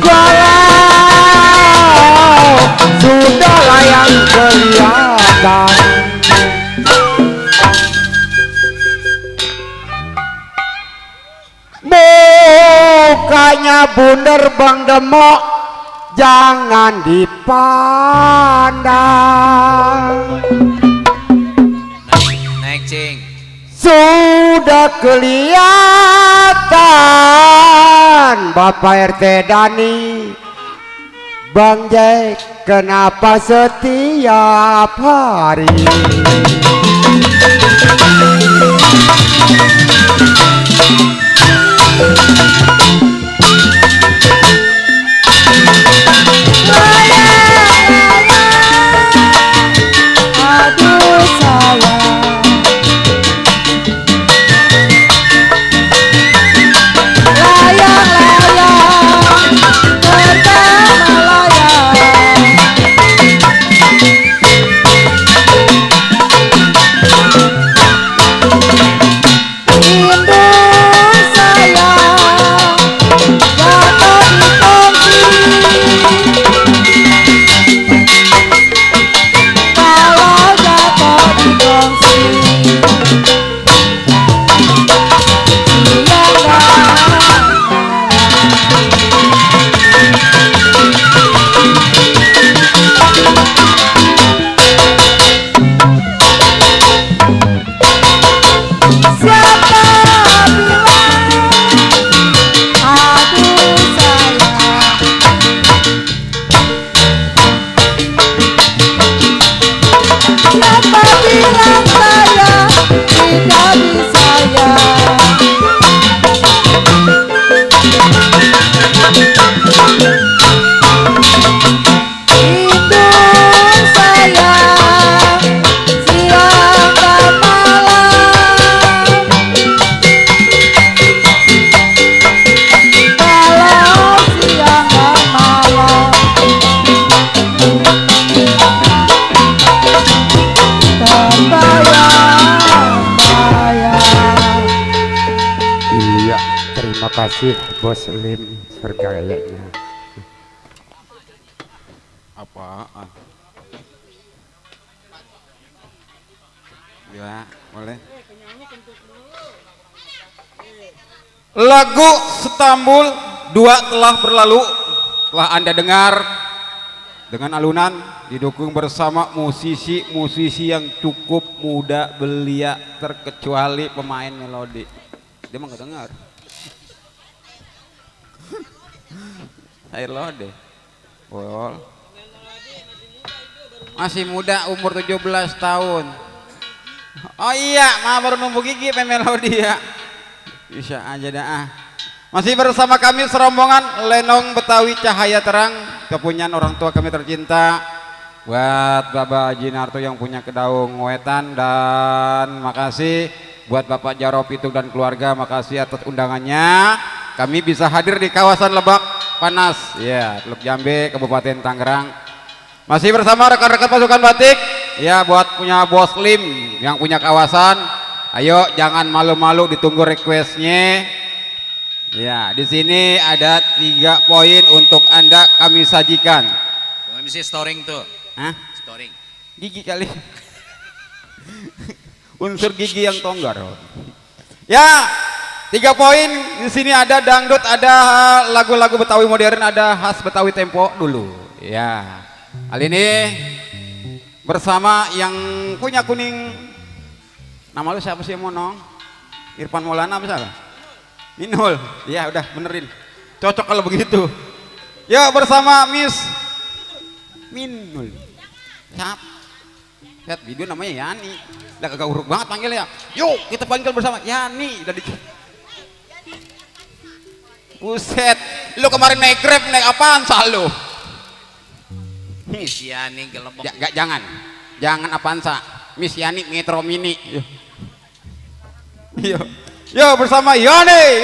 Kalau sudahlah yang kelihatan, mukanya bundar Bang Demok, jangan dipandang. Naik cing. Sudah kelihatan Bapak RT Dani, Bang Jack kenapa setiap hari Aduh sayang, layang-layang pertama layang. Indung sayang, kasih Bos Lim sergayanya. Apaan? Ya, boleh. Lagu Stambul 2 telah berlalu. Telah Anda dengar dengan alunan didukung bersama musisi-musisi yang cukup muda belia terkecuali pemain melodi. Dia mah nggak dengar. Air lode. Bol. Masih muda umur 17 tahun. Oh iya, mah baru numbuh gigi melodi ya. Bisa aja dah. Masih bersama kami serombongan Lenong Betawi Cahaya Terang, kepunyaan orang tua kami tercinta. Buat Bapak Haji Narto yang punya Kedaung Wetan, dan makasih buat Bapak Jaro Pitung dan keluarga, makasih atas undangannya. Kami bisa hadir di kawasan Lebak Panas, ya, Teluk Jambe, Kabupaten Tangerang. Masih bersama rekan-rekan pasukan batik, ya, buat punya Bos Lim yang punya kawasan. Ayo jangan malu-malu, ditunggu requestnya. Ya, di sini ada 3 poin untuk Anda kami sajikan. MC storing tuh. Hah? Storing. Gigi kali. Unsur gigi yang tonggar. Ya, 3 poin. Di sini ada dangdut, ada lagu-lagu Betawi modern, ada khas Betawi tempo dulu. Ya. Kali ini bersama yang punya kuning. Nama lu siapa sih, Monong? Irfan Maulana misalnya? Minul. Ya udah benerin. Cocok kalau begitu. Ya, bersama Miss Minul. Siap. Lihat video namanya Yani. Udah kagak uruk banget panggilnya. Yuk kita panggil bersama Yani. Udah di... Buset. Lu kemarin naik Grab naik apaan selalu? Miss Yani gelembok. Jangan. Jangan apaan sa. Miss Yani Metro Mini. Yo bersama Yani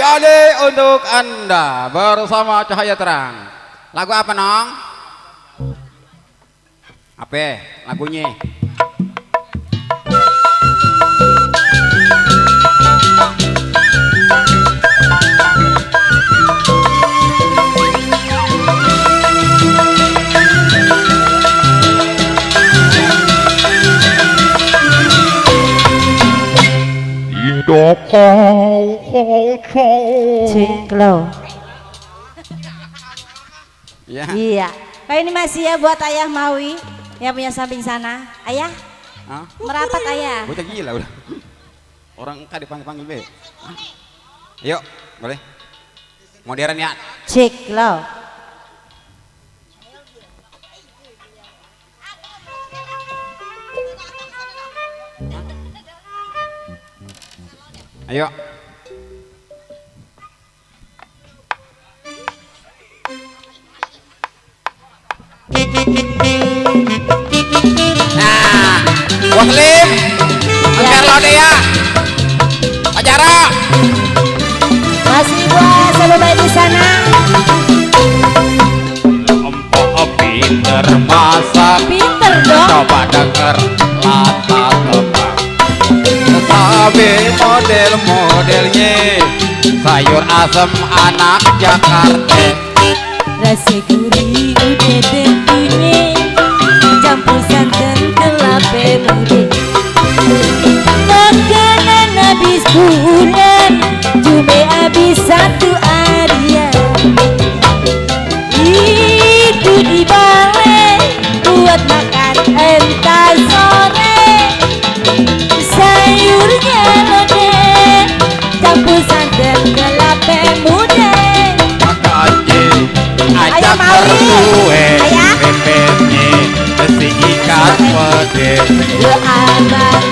untuk Anda bersama Cahaya Terang. Lagu apa, Nong? Apa lagunya? Cingklo. Ya. Iya. Kayak ini masih ya buat Ayah Mawi yang punya samping sana. Ayah, Hah? merapat Ayah. Bocah gila udah. Orang kah dipanggil-panggil be. Yuk, boleh. Modern ya. Cingklo. Ayo. Nah, Bos Lim, Angker Lode ya. Acara. Masih buat seluruh di sana. Empok pinter masak, Pinter dong. coba denger latar tebak. Sabe model-modelnya, sayur asem anak Jakarta. Rasa gurih udah tentunya, campur santan kelapa muda. Makanan habis bulan, cuma habis satu harian. Itu dibalik buat makan entar sore. Sayurnya lodeh, campur santan kelapa muda. Makanya Ayah ajak mau berdue, Ayah. pepesnya besi ikan pede. Lu abang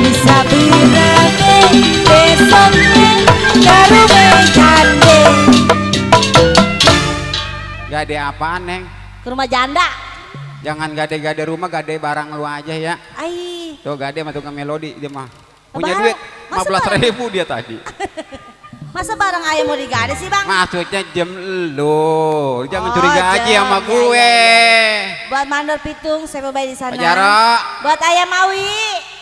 bisa berame, besoknya baru bercanda. Gade apaan, Neng? Ke rumah janda. Jangan gade-gade rumah, gade barang lu aja ya. Ai, Tuh gade sama tukang melodi dia mah. Punya Barang? duit Masa 15.000 dia tadi. masa barang ayah mau digade sih bang? Maksudnya jam lu. Jangan Oh, curiga aja jam. sama Ya, gue. Buat mandor pitung, saya mau bayar di sana. Pak Jaro, Buat ayah Mawi.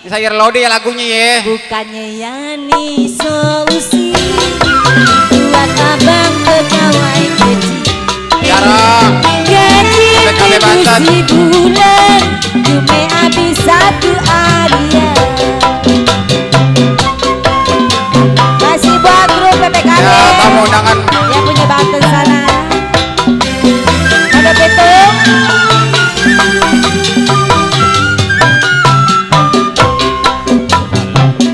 ini sayur lodi ya lagunya ya. Bukannya Yani solusi, buat abang pegawai kecil. Jarang. Gaji PKB Banten. si bulan, cuma habis satu harian. Masih buat grup PPKB Ya, tamu undangan. yang punya Banten sana. Ada Petung.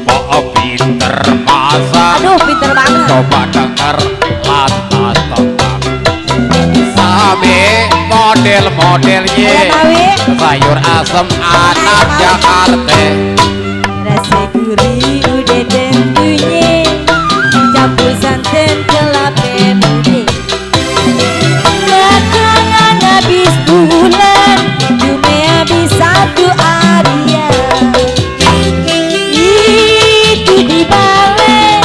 Po pinter masak. Aduh, pinter banget. Coba denger lantas tebak. Sami model-modelnya. Ada Mawi. Sayur asem anak Jakarta. Rasa gurih udah tentunya, campur santan kelapa muda. Belakangan habis bulan, cuma habis satu harian. Itu dibalik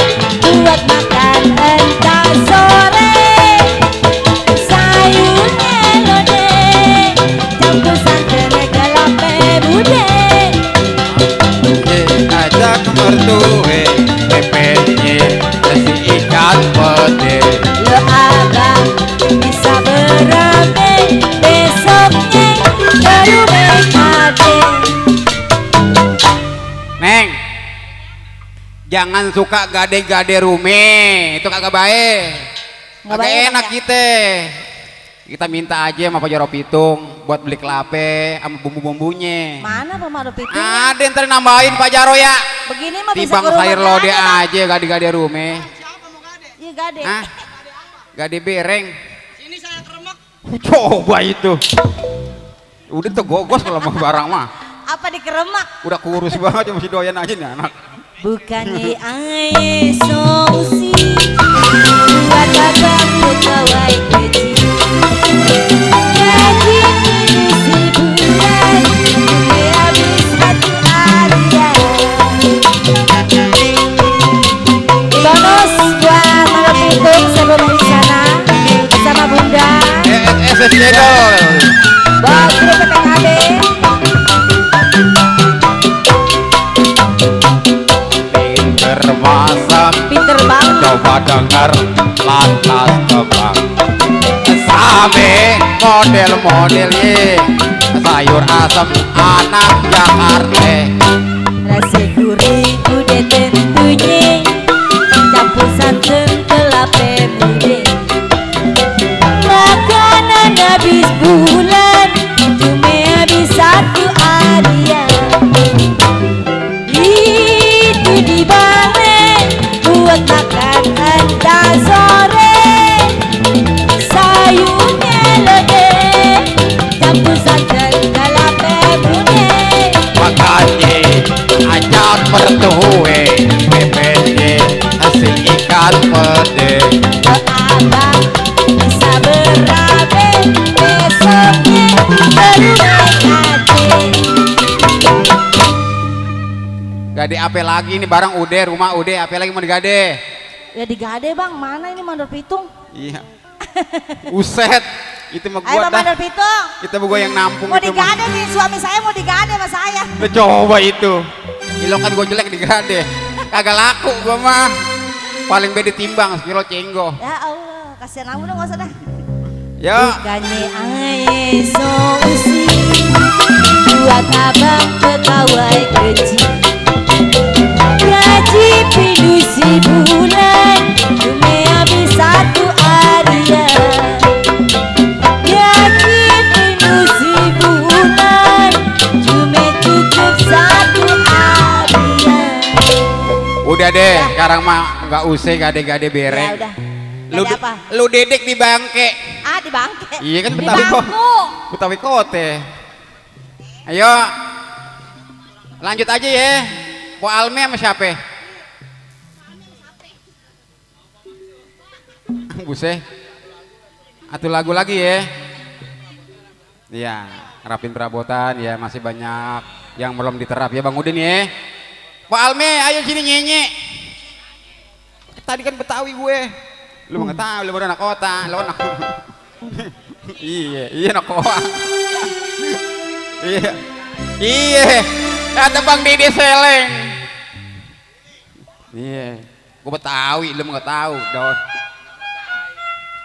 buat makan entah sore. Sayurnya lodeh, campur santan kelapa muda. Ajak mertue Pepenya nasi ikan pede. Lo abang bisa beramai besoknya ke rumah ade. Neng, jangan suka gade-gade rume, itu kagak baik. Nggak Kagak baik, enak ya? kita minta aja sama Pak Jaro Pitung buat beli kelape sama bumbu-bumbunya. Mana pemadop itu? Ada ntar nambahin Pak Jaro ya. Begini mah bisa Timbang ke rumah sayur lode ade, Bang. aja gade-gade rume. Iya gade. Hah? Gade bereng. Sini saya keremek. Coba itu. Udah tuh gogos kalau mau barang mah. Apa dikeremak? Udah kurus banget masih doyan aja nih anak. Bukannya air solusi buat abang pegawai kecil. Gaji si bulan, cuma habis satu harian. Bonus buat Malam Pitung sebelum di sana bersama Bunda. SS Cendol. Buat grup PPKB. Pinter masak. Pinter banget. Coba denger lantas tebak. Same model-modelnya sayur asem anak Jakarta. Rasa gurih udah tentunya, campur santan kelapa muda. Makanan habis bulan, cuma habis satu harian. Itu dibalik buat makan entah sore. Sayurnya lodeh, campur santan kelapa muda. Makanya ajak mertue. Pepenya nasi ikan pede. Lo abang bisa beramai besoknya ke rumah ade. Gade apa lagi nih barang udah rumah udah apa lagi mau digade? Ya digade bang, mana ini Mandor Pitung? Iya. Uset, itu mah Ayo gua Bang Mandor dah. Pitung, Itu mah gua yang nampung mau itu mah. digade nih, suami saya mau digade sama saya. Lu coba itu. Ilo kan gua jelek digade. Kagak laku gua mah. Paling beda timbang sekilo cenggo. Ya Allah, kasihan kamu dong, gak usah dah. Ya, Bukannya air solusi buat abang pegawai kecil. Gaji pindu si bulan, cuma habis satu harian. Gaji pindu si bulan, cuma cukup satu harian. udah deh. Sekarang mah nggak usah gade-gade Ya bereng. udah. Lu Gade apa? lu dedek di bangke. Ah di bangke. Iya kan Di Betawi kok. bangku. Betawi kote. Ayo. Lanjut aja ya. Po Alme sama siapa? Buse. Atu lagu lagi ya. Iya, rapin perabotan ya, masih banyak yang belum diterap ya Bang Udin ya. Po Alme, ayo sini nyenye. Tadi kan Betawi gue. Lu mah nggak tahu, lu baru anak kota, lu anak. Iya anak kota. Iya. Kata Bang Dede Seleng. Iya. Gue Betawi, lu mah nggak tahu, Don.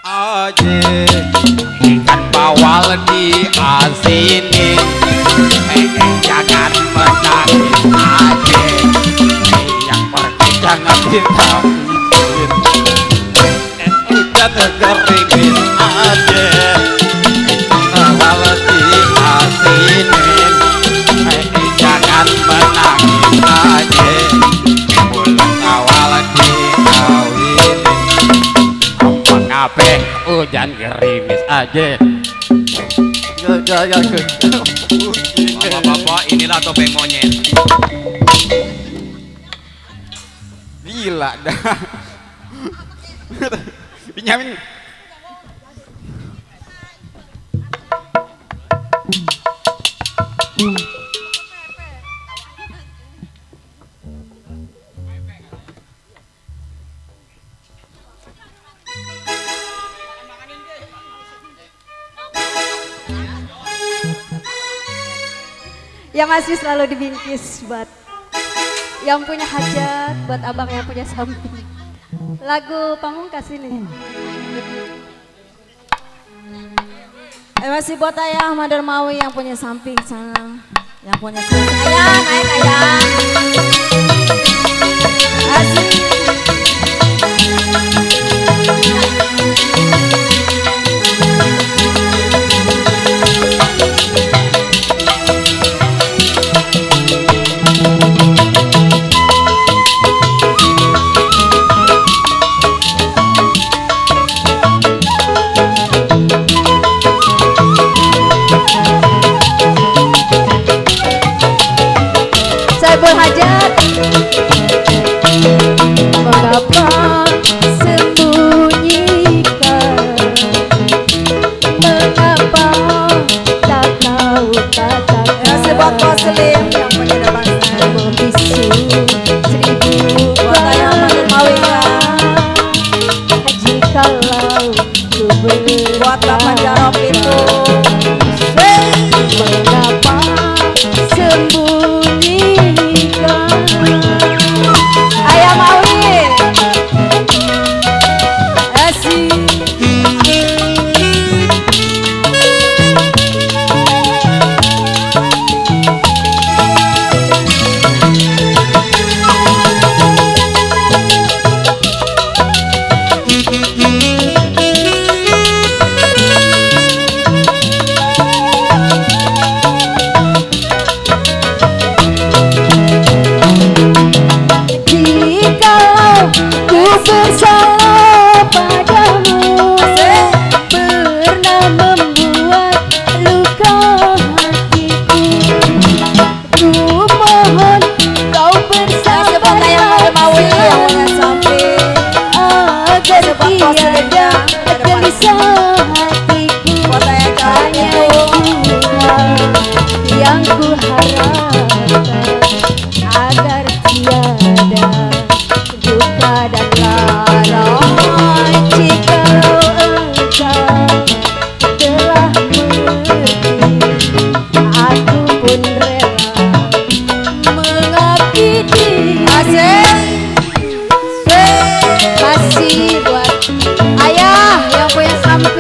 aja. Ikan bawal diasinin, jangan menangis aja. Yang pergi jangan ditangis. Hujan gerimis aja. Bawal diasinin, jangan menangis aja. Bulan awal dikawinin, mengapa hujan gerimis aja. Bapak-bapak, inilah topeng monyet. Gila dah. Pinjamin. Yang masih selalu dibingkis buat yang punya hajat, buat abang yang punya samping. Lagu Pamungkas ini. Masih buat ayah Madarmawi yang punya samping sana, yang punya samping. Ayah, naik ayah. Asik. Berhajat, mengapa sembunyikan, mengapa tak tahu katakan. Sebab Muslim yang punya bangsa membisu seribu bayang. Jikalau ku buat Bapak Jarop itu, mengapa sembunyi ayam awit asik. Bersalah padamu, pernah membuat luka hatiku. Ku mohon kau bersabar agar tiada gelisah hatiku. Hanya Tuhan yang ku harapkan, agar tiada duka dan lara. Jikalau engkau telah pergi, aku pun rela mengabdi. Masih buat ayah yang punya samping.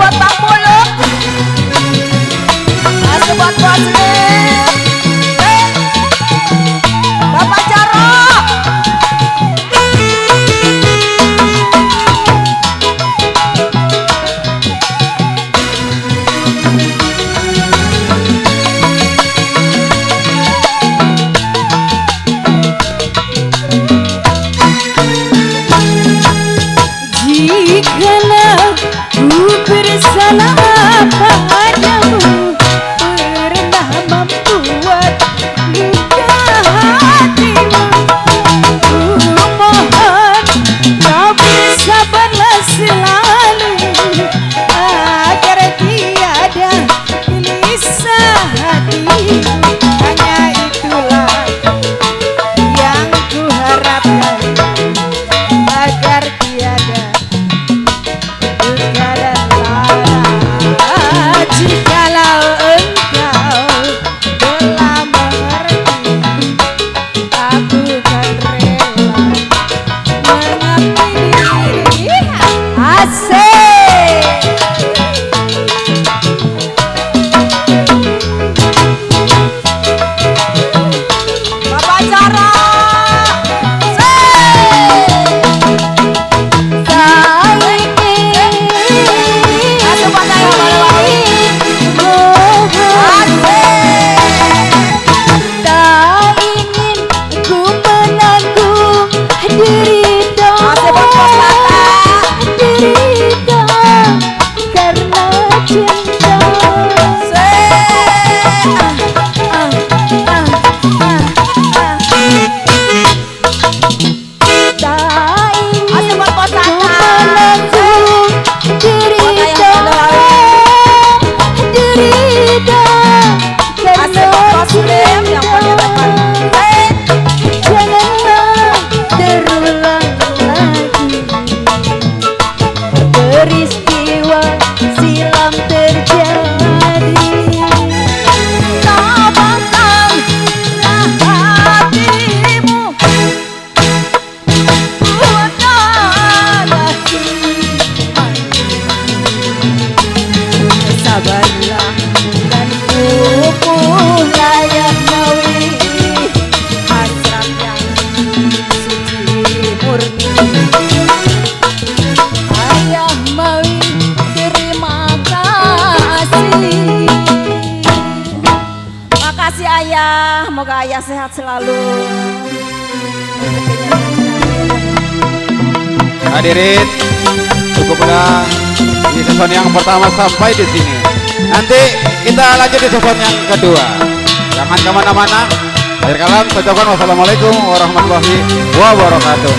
buat Bang Muluk. Asik buat Bos Lim. Bapak Jarok. Jikalau ku bersalah padamu, pernah membuat luka hatimu, ku mohon kau bersabarlah selalu, agar tiada gelisah hatimu. Hanya itulah yang ku harapkan, agar tiada duka dan lara. Jikalau engkau telah mengerti, aku kan rela mengabdi diri. Asik. Bapak Jarok. Asik buat saya Waluwawi. Tak ingin ku menanggung derita, Asik buat Bos Tata. derita karena cinta. Tak ingin Asik buat Bos ku Tata. menanggung derita, derita Asik buat Bos Lim yang punya depan. Janganlah terulang lagi peristiwa silam terjadi. Tabahkanlah hatimu, buatlah iman. Sabarlah dan pupuklah yang mawi Hasrat yang suci murni. ayah mawi terima kasih. Makasih ayah, moga ayah sehat selalu. Hadirin, cukuplah di season yang pertama sampai di sini. Nanti kita lanjut di season yang kedua. Jangan kemana-mana. Akhir kalam, saya ucapkan wassalamualaikum warahmatullahi wabarakatuh.